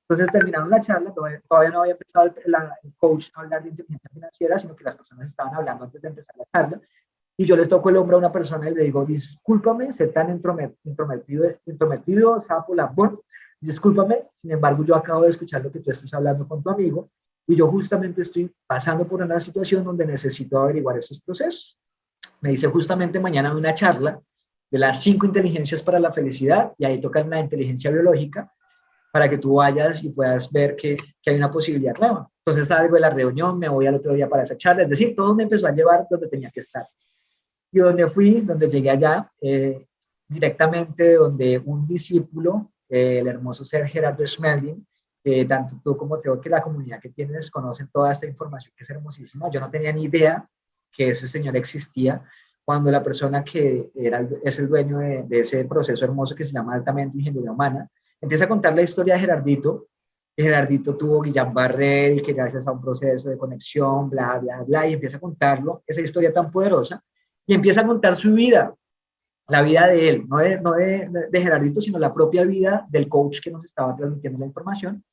Entonces terminaron la charla, todavía no había empezado el coach a hablar de inteligencia financiera, sino que las personas estaban hablando antes de empezar la charla. Y yo les toco el hombro a una persona y le digo, discúlpame, ser tan intrometido, sapo, lambón, discúlpame, sin embargo yo acabo de escuchar lo que tú estás hablando con tu amigo y yo justamente estoy pasando por una situación donde necesito averiguar esos procesos. Me dice justamente mañana en una charla de las 5 inteligencias para la felicidad y ahí tocan la inteligencia biológica para que tú vayas y puedas ver que hay una posibilidad nueva. Entonces salgo de la reunión, me voy al otro día para esa charla, es decir, todo me empezó a llevar donde tenía que estar. Y donde fui, donde llegué allá, directamente donde un discípulo, el hermoso ser Gerardo Schmelding, tanto tú como creo que la comunidad que tienes conocen toda esta información que es hermosísima. Yo no tenía ni idea que ese señor existía cuando la persona que es el dueño de ese proceso hermoso que se llama altamente ingeniería humana, empieza a contar la historia de Gerardito, que Gerardito tuvo Guillain-Barré y que gracias a un proceso de conexión, bla, bla, bla, y empieza a contarlo, esa historia tan poderosa, y empieza a contar su vida, la vida de él, no de Gerardito, sino la propia vida del coach que nos estaba transmitiendo la información,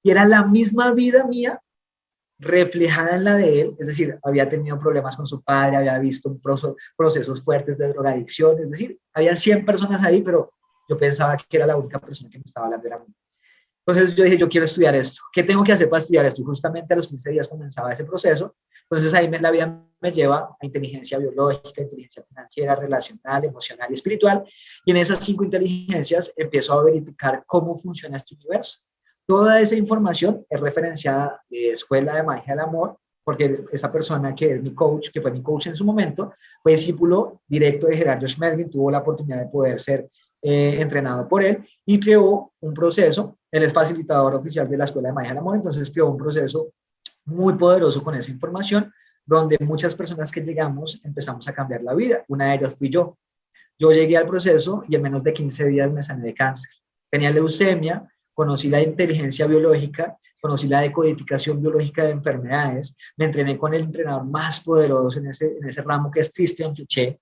y era la misma vida mía reflejada en la de él, es decir, había tenido problemas con su padre, había visto procesos fuertes de drogadicción, es decir, había 100 personas ahí, pero yo pensaba que era la única persona que me estaba hablando, era mí. Entonces yo dije, yo quiero estudiar esto. ¿Qué tengo que hacer para estudiar esto? Y justamente a los 15 días comenzaba ese proceso. Entonces ahí la vida me lleva a inteligencia biológica, inteligencia financiera, relacional, emocional y espiritual. Y en esas 5 inteligencias empiezo a verificar cómo funciona este universo. Toda esa información es referenciada de Escuela de Magia del Amor, porque esa persona que es mi coach, que fue mi coach en su momento, fue discípulo directo de Gerardo Schmelding, tuvo la oportunidad de poder ser entrenado por él y creó un proceso. Él es facilitador oficial de la Escuela de Magia del Amor, entonces creó un proceso muy poderoso con esa información, donde muchas personas que llegamos empezamos a cambiar la vida. Una de ellas fui yo. Yo llegué al proceso y en menos de 15 días me sané de cáncer. Tenía leucemia, conocí la inteligencia biológica, conocí la decodificación biológica de enfermedades, me entrené con el entrenador más poderoso en ese ramo que es Christian Fleché,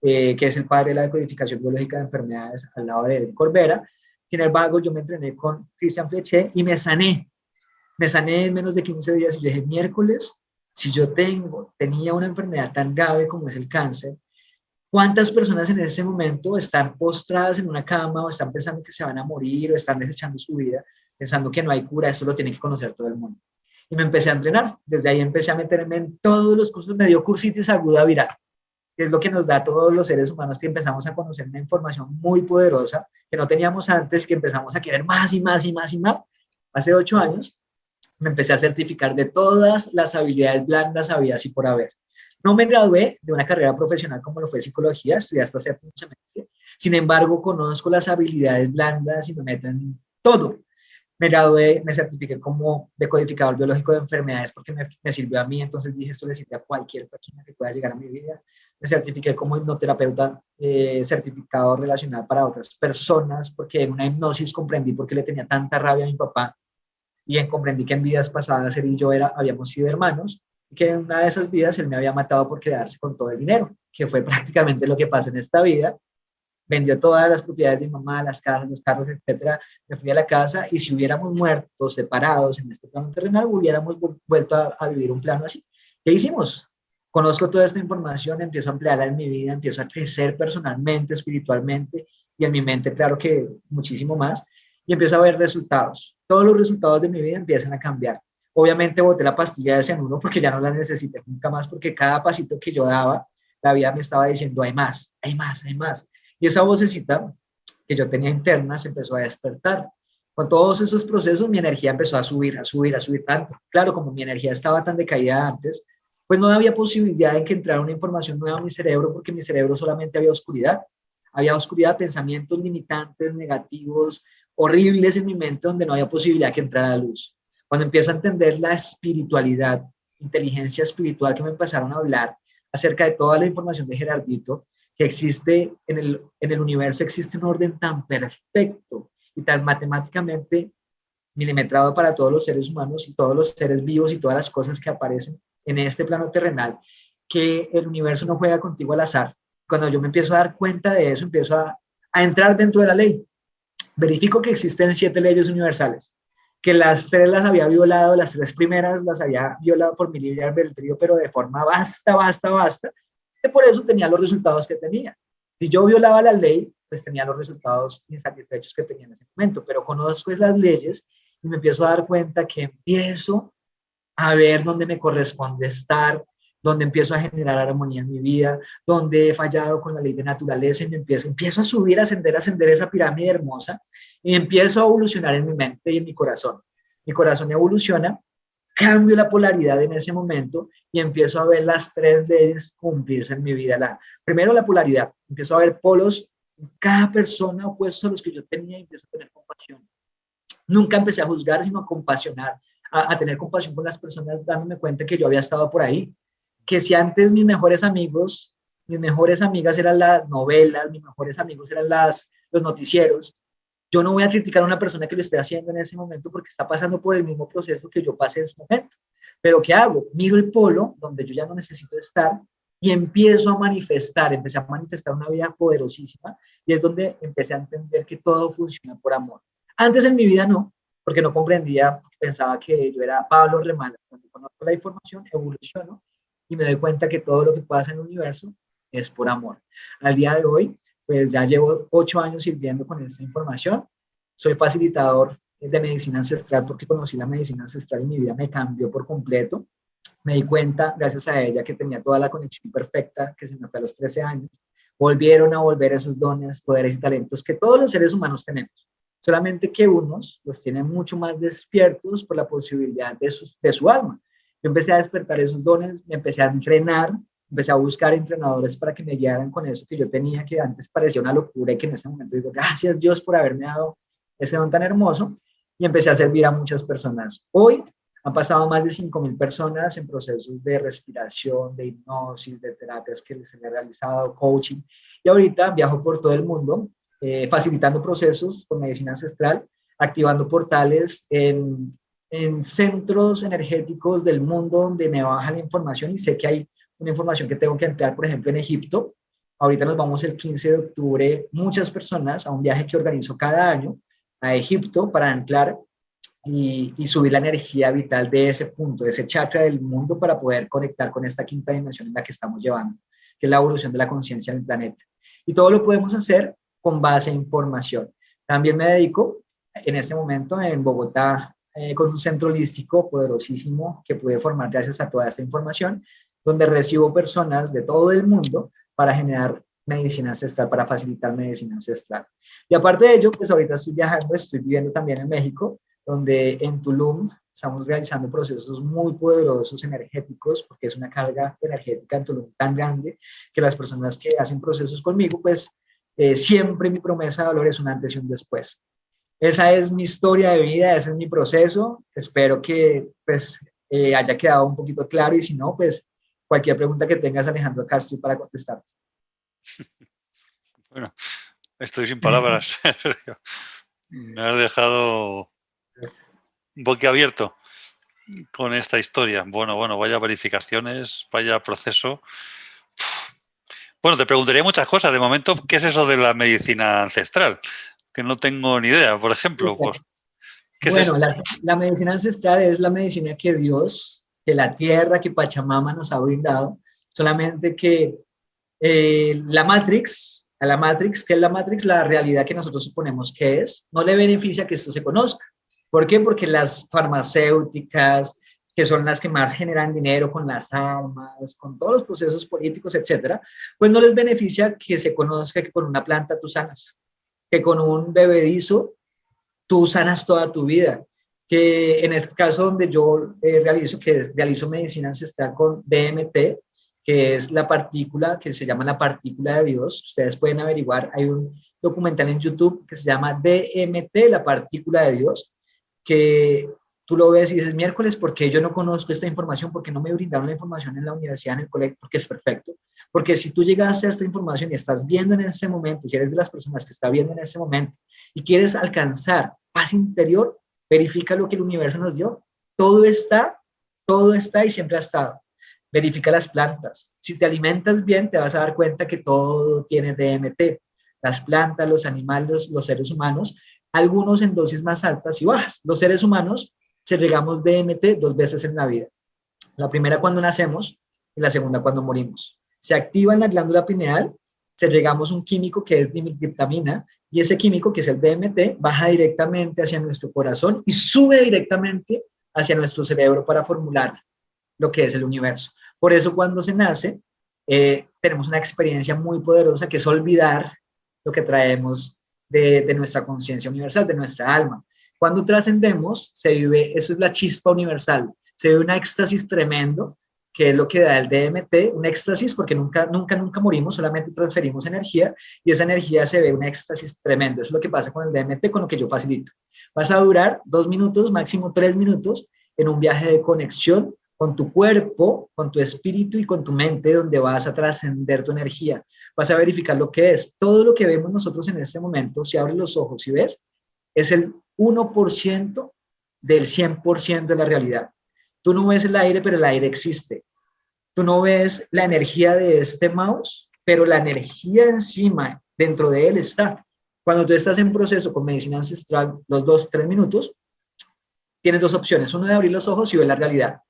que es el padre de la decodificación biológica de enfermedades al lado de Edwin Corbera. Sin embargo, yo me entrené con Christian Fleché y me sané. Me sané en menos de 15 días y yo dije, miércoles, si yo tenía una enfermedad tan grave como es el cáncer, ¿cuántas personas en ese momento están postradas en una cama o están pensando que se van a morir o están desechando su vida, pensando que no hay cura? Esto lo tiene que conocer todo el mundo. Y me empecé a entrenar. Desde ahí empecé a meterme en todos los cursos. Me dio cursitis aguda viral, que es lo que nos da a todos los seres humanos, que empezamos a conocer una información muy poderosa que no teníamos antes, que empezamos a querer más y más y más y más. Hace 8 años me empecé a certificar de todas las habilidades blandas habidas y por haber. No me gradué de una carrera profesional como lo fue psicología, estudié hasta séptimo semestre. Sin embargo, conozco las habilidades blandas y me meto en todo. Me gradué, me certifiqué como decodificador biológico de enfermedades porque me sirvió a mí, entonces dije, esto le sirve a cualquier persona que pueda llegar a mi vida. Me certifiqué como hipnoterapeuta certificado relacional para otras personas porque en una hipnosis comprendí por qué le tenía tanta rabia a mi papá y comprendí que en vidas pasadas él y yo habíamos sido hermanos y que en una de esas vidas él me había matado por quedarse con todo el dinero, que fue prácticamente lo que pasó en esta vida. Vendió todas las propiedades de mi mamá, las casas, los carros, etcétera. Me fui a la casa y si hubiéramos muerto separados en este plano terrenal, hubiéramos vuelto a vivir un plano así. ¿Qué hicimos? Conozco toda esta información, empiezo a emplearla en mi vida, empiezo a crecer personalmente, espiritualmente y en mi mente, claro que muchísimo más, y empiezo a ver resultados. Todos los resultados de mi vida empiezan a cambiar. Obviamente boté la pastilla de cianuro porque ya no la necesité nunca más, porque cada pasito que yo daba, la vida me estaba diciendo, hay más, hay más, hay más. Y esa vocecita que yo tenía interna se empezó a despertar. Con todos esos procesos, mi energía empezó a subir, a subir, a subir tanto. Claro, como mi energía estaba tan decaída antes, pues no había posibilidad de que entrara una información nueva a mi cerebro, porque en mi cerebro solamente había oscuridad. Había oscuridad, pensamientos limitantes, negativos, horribles en mi mente, donde no había posibilidad que entrara la luz. Cuando empiezo a entender la espiritualidad, inteligencia espiritual, que me empezaron a hablar acerca de toda la información de Gerardito, que existe en el universo, existe un orden tan perfecto y tan matemáticamente milimetrado para todos los seres humanos y todos los seres vivos y todas las cosas que aparecen en este plano terrenal, que el universo no juega contigo al azar. Cuando yo me empiezo a dar cuenta de eso, empiezo a entrar dentro de la ley. Verifico que existen 7 leyes universales, que las 3 las había violado, las 3 primeras las había violado por mi libre albedrío, pero de forma basta, que por eso tenía los resultados que tenía. Si yo violaba la ley, pues tenía los resultados insatisfechos que tenía en ese momento, pero conozco las leyes y me empiezo a dar cuenta que empiezo a ver dónde me corresponde estar, donde empiezo a generar armonía en mi vida, donde he fallado con la ley de naturaleza y me empiezo a subir, a ascender esa pirámide hermosa y empiezo a evolucionar en mi mente y en mi corazón. Mi corazón evoluciona, cambio la polaridad en ese momento y empiezo a ver las 3 leyes cumplirse en mi vida. Primero la polaridad, empiezo a ver polos en cada persona opuestos a los que yo tenía y empiezo a tener compasión. Nunca empecé a juzgar, sino a compasionar, a tener compasión con las personas, dándome cuenta que yo había estado por ahí, que si antes mis mejores amigos, mis mejores amigas eran las novelas, mis mejores amigos eran los noticieros, yo no voy a criticar a una persona que lo esté haciendo en ese momento porque está pasando por el mismo proceso que yo pasé en ese momento. Pero ¿qué hago? Miro el polo donde yo ya no necesito estar y empecé a manifestar una vida poderosísima y es donde empecé a entender que todo funciona por amor. Antes en mi vida no, porque no comprendía, pensaba que yo era Pablo Remala. Cuando conozco la información, evoluciono y me doy cuenta que todo lo que pasa en el universo es por amor. Al día de hoy, pues ya llevo 8 años sirviendo con esta información. Soy facilitador de medicina ancestral porque conocí la medicina ancestral y mi vida me cambió por completo. Me di cuenta, gracias a ella, que tenía toda la conexión perfecta que se me fue a los 13 años. Volvieron a volver esos dones, poderes y talentos que todos los seres humanos tenemos. Solamente que unos los tienen mucho más despiertos por la posibilidad de su alma. Yo empecé a despertar esos dones, me empecé a entrenar, empecé a buscar entrenadores para que me guiaran con eso que yo tenía, que antes parecía una locura y que en ese momento digo, gracias Dios por haberme dado ese don tan hermoso, y empecé a servir a muchas personas. Hoy han pasado más de 5,000 personas en procesos de respiración, de hipnosis, de terapias que les he realizado, coaching, y ahorita viajo por todo el mundo facilitando procesos con medicina ancestral, activando portales en centros energéticos del mundo donde me baja la información y sé que hay una información que tengo que entrar, por ejemplo, en Egipto. Ahorita nos vamos el 15 de octubre, muchas personas, a un viaje que organizo cada año a Egipto para anclar y subir la energía vital de ese punto, de ese chakra del mundo para poder conectar con esta quinta dimensión en la que estamos llevando, que es la evolución de la conciencia en el planeta. Y todo lo podemos hacer con base en información. También me dedico en este momento en Bogotá con un centro holístico poderosísimo que pude formar gracias a toda esta información, donde recibo personas de todo el mundo para generar medicina ancestral, para facilitar medicina ancestral. Y aparte de ello, pues ahorita estoy viajando, estoy viviendo también en México, donde en Tulum estamos realizando procesos muy poderosos energéticos, porque es una carga energética en Tulum tan grande que las personas que hacen procesos conmigo, pues siempre mi promesa de valor es un antes y un después. Esa es mi historia de vida, ese es mi proceso. Espero que pues haya quedado un poquito claro y si no, pues cualquier pregunta que tengas, Alejandro, acá estoy para contestarte. Bueno, estoy sin palabras. Me has dejado boquiabierto con esta historia. Bueno, vaya verificaciones, vaya proceso. Bueno, te preguntaría muchas cosas. De momento, ¿qué es eso de la medicina ancestral? Que no tengo ni idea, por ejemplo. ¿Qué es eso? La medicina ancestral es la medicina que Dios, que la tierra, que Pachamama nos ha brindado. Solamente que la Matrix, ¿qué es la Matrix? La realidad que nosotros suponemos que es, no le beneficia que esto se conozca. ¿Por qué? Porque las farmacéuticas, que son las que más generan dinero con las armas, con todos los procesos políticos, etcétera, pues no les beneficia que se conozca que con una planta tú sanas, que con un bebedizo tú sanas toda tu vida. Que en este caso donde yo realizo medicina ancestral con DMT, que es la partícula, que se llama la partícula de Dios. Ustedes pueden averiguar, hay un documental en YouTube que se llama DMT, la partícula de Dios, que tú lo ves y dices, miércoles, ¿por qué yo no conozco esta información? ¿Por qué no me brindaron la información en la universidad, en el colegio? Porque es perfecto. Porque si tú llegaste a esta información y estás viendo en ese momento, si eres de las personas que está viendo en ese momento y quieres alcanzar paz interior, verifica lo que el universo nos dio. Todo está y siempre ha estado. Verifica las plantas. Si te alimentas bien, te vas a dar cuenta que todo tiene DMT. Las plantas, los animales, los seres humanos, algunos en dosis más altas y bajas. Los seres humanos segregamos DMT 2 veces en la vida. La primera cuando nacemos y la segunda cuando morimos. Se activa en la glándula pineal, segregamos un químico que es dimiltriptamina y ese químico, que es el DMT, baja directamente hacia nuestro corazón y sube directamente hacia nuestro cerebro para formular lo que es el universo. Por eso cuando se nace, tenemos una experiencia muy poderosa que es olvidar lo que traemos de nuestra conciencia universal, de nuestra alma. Cuando trascendemos, se vive, eso es la chispa universal, se vive un éxtasis tremendo, que es lo que da el DMT, un éxtasis porque nunca morimos, solamente transferimos energía y esa energía se ve un éxtasis tremendo. Eso es lo que pasa con el DMT, con lo que yo facilito. Vas a durar 2 minutos, máximo 3 minutos, en un viaje de conexión con tu cuerpo, con tu espíritu y con tu mente, donde vas a trascender tu energía. Vas a verificar lo que es. Todo lo que vemos nosotros en este momento, si abres los ojos y ves, es el 1% del 100% de la realidad. Tú no ves el aire, pero el aire existe. Tú no ves la energía de este mouse, pero la energía encima, dentro de él está. Cuando tú estás en proceso con medicina ancestral, los 2, 3 minutos, tienes dos opciones. Uno de abrir los ojos y ver la realidad.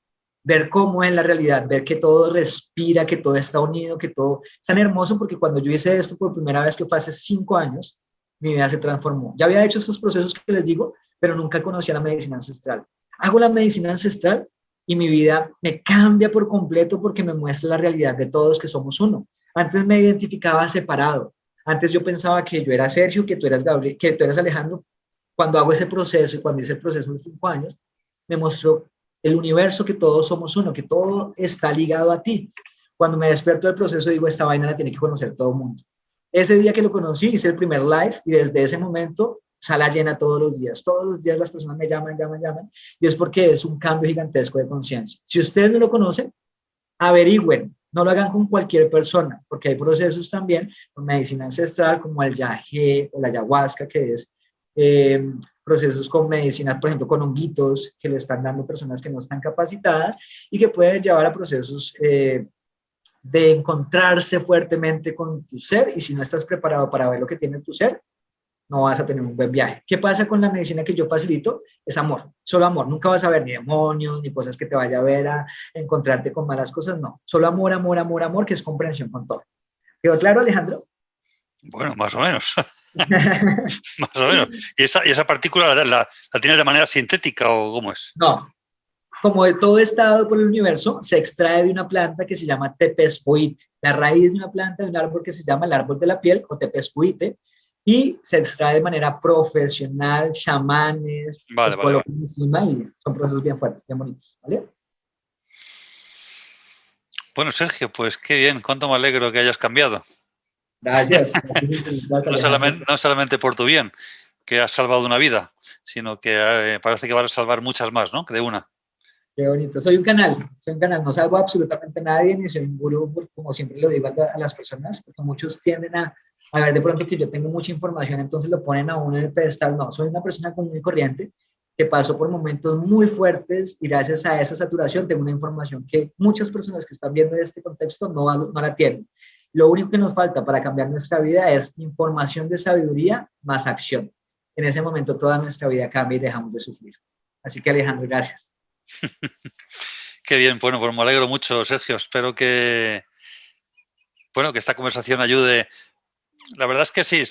Ver cómo es la realidad, ver que todo respira, que todo está unido, que todo es tan hermoso, porque cuando yo hice esto por primera vez, que fue hace 5 años, mi vida se transformó. Ya había hecho estos procesos que les digo, pero nunca conocía la medicina ancestral. Hago la medicina ancestral y mi vida me cambia por completo porque me muestra la realidad de todos que somos uno. Antes me identificaba separado. Antes yo pensaba que yo era Sergio, que tú eras Gabriel, que tú eras Alejandro. Cuando hago ese proceso y cuando hice el proceso de 5 años, me mostró el universo, que todos somos uno, que todo está ligado a ti. Cuando me despierto del proceso digo, esta vaina la tiene que conocer todo el mundo. Ese día que lo conocí hice el primer live y desde ese momento sala llena todos los días las personas me llaman y es porque es un cambio gigantesco de conciencia. Si ustedes no lo conocen, averigüen, no lo hagan con cualquier persona, porque hay procesos también con medicina ancestral como el yagé o la ayahuasca, que es procesos con medicinas, por ejemplo, con honguitos que le están dando personas que no están capacitadas y que pueden llevar a procesos de encontrarse fuertemente con tu ser, y si no estás preparado para ver lo que tiene tu ser, no vas a tener un buen viaje. ¿Qué pasa con la medicina que yo facilito? Es amor, solo amor. Nunca vas a ver ni demonios, ni cosas que te vaya a ver a encontrarte con malas cosas, no. Solo amor, amor, amor, amor, que es comprensión con todo. ¿Quedó claro, Alejandro? Bueno, más o menos. Más o menos. ¿Y esa partícula la tienes de manera sintética o cómo es? No, como de todo está dado por el universo, se extrae de una planta que se llama tepescoite, la raíz de una planta de un árbol que se llama el árbol de la piel o tepescoite, y se extrae de manera profesional, chamanes, Vale, les vale, vale. colocan encima y son procesos bien fuertes, bien bonitos, ¿vale? Bueno, Sergio, pues qué bien, cuánto me alegro que hayas cambiado. Gracias, gracias infinitas, Alejandro. No solamente por tu bien, que has salvado una vida, sino que parece que vas a salvar muchas más, ¿no? Que de una. Qué bonito. Soy un canal, no salvo absolutamente a nadie, ni soy un gurú, como siempre lo digo a las personas, porque muchos tienden a ver de pronto que yo tengo mucha información, entonces lo ponen a uno en el pedestal. No, soy una persona común y corriente que pasó por momentos muy fuertes y gracias a esa saturación tengo una información que muchas personas que están viendo este contexto no la tienen. Lo único que nos falta para cambiar nuestra vida es información de sabiduría más acción. En ese momento toda nuestra vida cambia y dejamos de sufrir. Así que Alejandro, gracias. Qué bien, bueno, pues me alegro mucho, Sergio. Espero que, bueno, que esta conversación ayude. La verdad es que sí,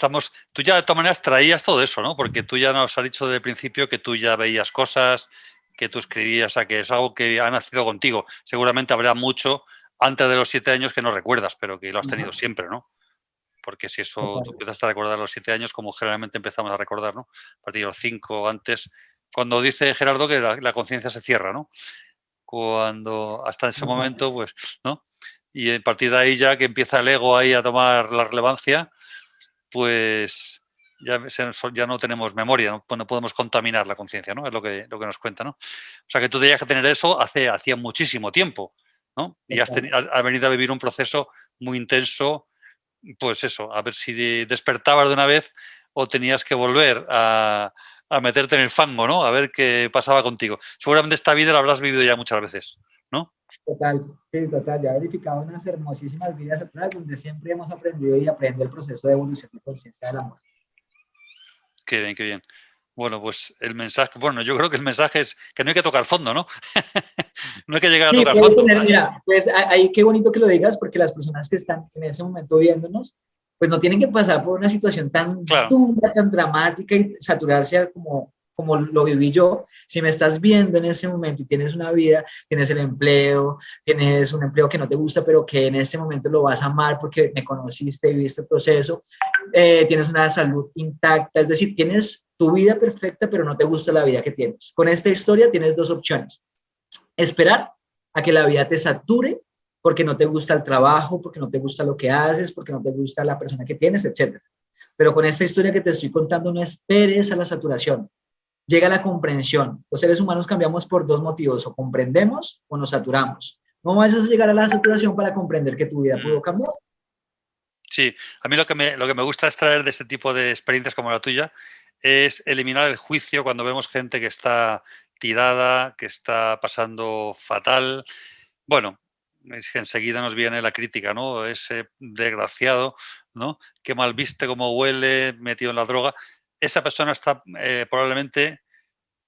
tú ya de todas maneras traías todo eso, ¿no? Porque tú ya nos has dicho desde el principio que tú ya veías cosas, que tú escribías, o sea, que es algo que ha nacido contigo. Seguramente habrá mucho antes de los 7 años que no recuerdas, pero que lo has tenido siempre, ¿no? Porque si eso tú empiezas a recordar a los 7 años, como generalmente empezamos a recordar, ¿no? A partir de los 5, antes, cuando dice Gerardo que la conciencia se cierra, ¿no? Cuando hasta ese momento, pues, ¿no? Y a partir de ahí ya que empieza el ego ahí a tomar la relevancia, pues ya no tenemos memoria, no podemos contaminar la conciencia, ¿no? Es lo que nos cuenta, ¿no? O sea, que tú tenías que tener eso hacía muchísimo tiempo, ¿no? Y has venido a vivir un proceso muy intenso, pues eso, a ver si despertabas de una vez o tenías que volver a meterte en el fango, ¿no? A ver qué pasaba contigo. Seguramente esta vida la habrás vivido ya muchas veces, ¿no? Total, sí, total. Ya he verificado unas hermosísimas vidas atrás donde siempre hemos aprendido y aprende el proceso de evolución de conciencia del amor. Qué bien, qué bien. Bueno, pues el mensaje, bueno, yo creo que el mensaje es que no hay que tocar fondo, ¿no? No hay que llegar a Sí, tocar puedes fondo. tener, mira, pues ahí qué bonito que lo digas, porque las personas que están en ese momento viéndonos, pues no tienen que pasar por una situación tan Claro. dura, tan dramática y saturarse como lo viví yo. Si me estás viendo en ese momento y tienes una vida, tienes el empleo, tienes un empleo que no te gusta, pero que en este momento lo vas a amar porque me conociste, viviste el proceso, tienes una salud intacta, es decir, tienes tu vida perfecta, pero no te gusta la vida que tienes. Con esta historia tienes dos opciones: esperar a que la vida te sature porque no te gusta el trabajo, porque no te gusta lo que haces, porque no te gusta la persona que tienes, etc. Pero con esta historia que te estoy contando, no esperes a la saturación. Llega la comprensión. Los seres humanos cambiamos por dos motivos: o comprendemos o nos saturamos. No vayas a llegar a la saturación para comprender que tu vida pudo cambiar. Sí, a mí lo que me gusta extraer de este tipo de experiencias como la tuya es eliminar el juicio cuando vemos gente que está tirada, que está pasando fatal. Bueno, es que enseguida nos viene la crítica, ¿no? Ese desgraciado, ¿no? Qué mal viste, cómo huele, metido en la droga. Esa persona está probablemente,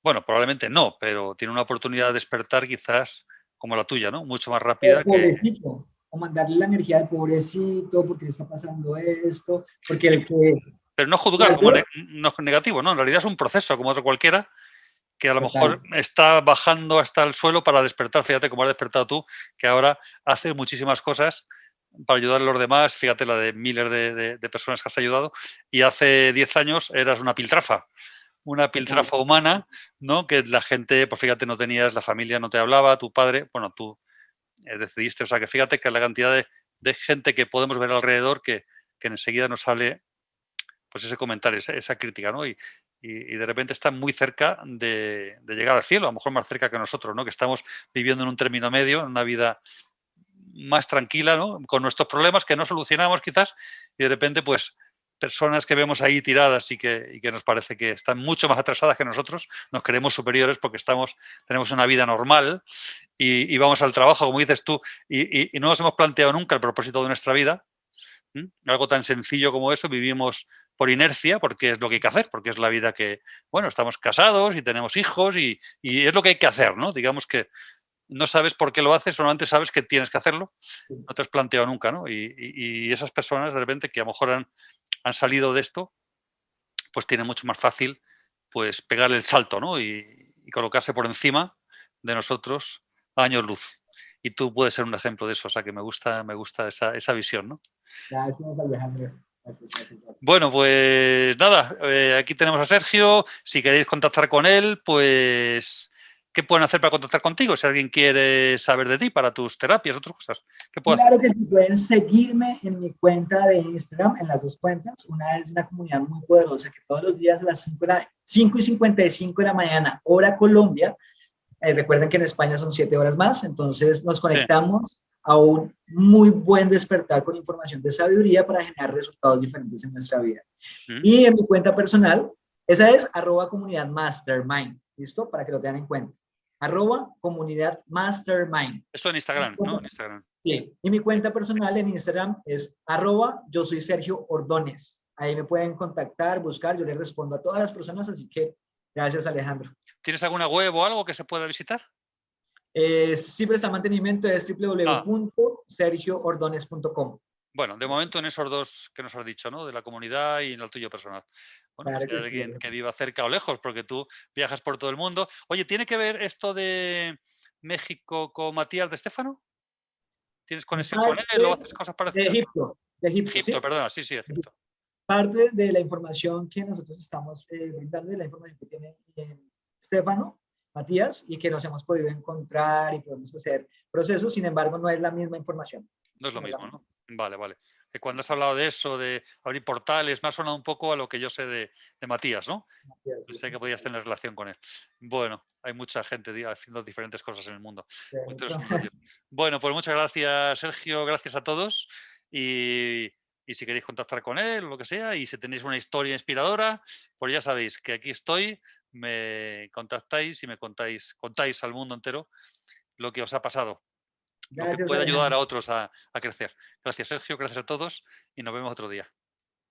bueno, probablemente no, pero tiene una oportunidad de despertar quizás como la tuya, ¿no? Mucho más rápida que... Pobrecito, o mandarle la energía de pobrecito, porque le está pasando esto, porque el que... Pero no juzgar Las como dos, negativo, ¿no? En realidad es un proceso como otro cualquiera que a lo total. mejor está bajando hasta el suelo para despertar. Fíjate cómo has despertado tú, que ahora haces muchísimas cosas para ayudar a los demás. Fíjate la de miles de personas que has ayudado. Y hace 10 años eras una Total. piltrafa humana, ¿no? Que la gente, pues fíjate, no tenías, la familia no te hablaba, tu padre, bueno, tú decidiste, o sea, que fíjate que la cantidad de gente que podemos ver alrededor que enseguida nos sale pues ese comentario, esa crítica, ¿no? Y de repente está muy cerca de llegar al cielo, a lo mejor más cerca que nosotros, ¿no? Que estamos viviendo en un término medio, en una vida más tranquila, ¿no? Con nuestros problemas que no solucionamos quizás, y de repente, pues, personas que vemos ahí tiradas y que nos parece que están mucho más atrasadas que nosotros, nos creemos superiores porque tenemos una vida normal y vamos al trabajo, como dices tú, y no nos hemos planteado nunca el propósito de nuestra vida. Algo tan sencillo como eso, vivimos por inercia, porque es lo que hay que hacer, porque es la vida que, bueno, estamos casados y tenemos hijos y es lo que hay que hacer, ¿no? Digamos que no sabes por qué lo haces, solamente sabes que tienes que hacerlo, no te has planteado nunca, ¿no? Y esas personas, de repente, que a lo mejor han salido de esto, pues tienen mucho más fácil, pues, pegar el salto, ¿no? Y colocarse por encima de nosotros a años luz. Y tú puedes ser un ejemplo de eso, o sea, que me gusta esa visión, ¿no? Gracias, Alejandro. Gracias, gracias, gracias. Bueno, pues nada, aquí tenemos a Sergio. Si queréis contactar con él, pues, ¿qué pueden hacer para contactar contigo? Si alguien quiere saber de ti para tus terapias, otras cosas, ¿qué puede hacer? Claro que sí, pueden seguirme en mi cuenta de Instagram, en las dos cuentas. Una es una comunidad muy poderosa que todos los días a las 5:55 de la mañana, hora Colombia, recuerden que en España son 7 horas más, entonces nos Sí. conectamos a un muy buen despertar con información de sabiduría para generar resultados diferentes en nuestra vida. Y en mi cuenta personal, esa es @comunidad mastermind, ¿listo? Para que lo tengan en cuenta. @comunidad mastermind. Eso en Instagram, ¿no? En Instagram. Sí. Y mi cuenta personal en Instagram es yo soy Sergio Ordóñez. Ahí me pueden contactar, buscar, yo les respondo a todas las personas, así que gracias, Alejandro. ¿Tienes alguna web o algo que se pueda visitar? Siempre está en mantenimiento, es Ah, www.sergioordonez.com. bueno, de momento en esos dos que nos has dicho, ¿no? De la comunidad y en el tuyo personal. Bueno, pues Claro si hay que sí. alguien que viva cerca o lejos, porque tú viajas por todo el mundo. Oye, ¿tiene que ver esto de México con Matías de Estéfano? ¿Tienes conexión con él o Parte haces cosas parecidas? de Egipto, Egipto, ¿sí? perdona, sí, sí, Egipto. Parte de la información que nosotros estamos brindando, de la información que tiene Estefano, Matías, y que nos hemos podido encontrar y podemos hacer procesos, sin embargo, no es la misma información. No es lo No es la mismo, misma. ¿no? Vale, vale. Cuando has hablado de eso, de abrir portales, me ha sonado un poco a lo que yo sé de Matías, ¿no? Sé que podías tener relación con él. Bueno, hay mucha gente haciendo diferentes cosas en el mundo. Muy interesante, tío. Bueno, pues muchas gracias, Sergio. Gracias a todos. Y si queréis contactar con él o lo que sea, y si tenéis una historia inspiradora, pues ya sabéis que aquí estoy, me contactáis y me contáis al mundo entero lo que os ha pasado, lo que Gracias, puede ayudar a Alejandro. otros a crecer. Gracias, Sergio. Gracias a todos y nos vemos otro día.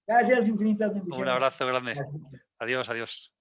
Gracias, infinitas Un bendiciones. abrazo grande. Gracias. Adiós, adiós.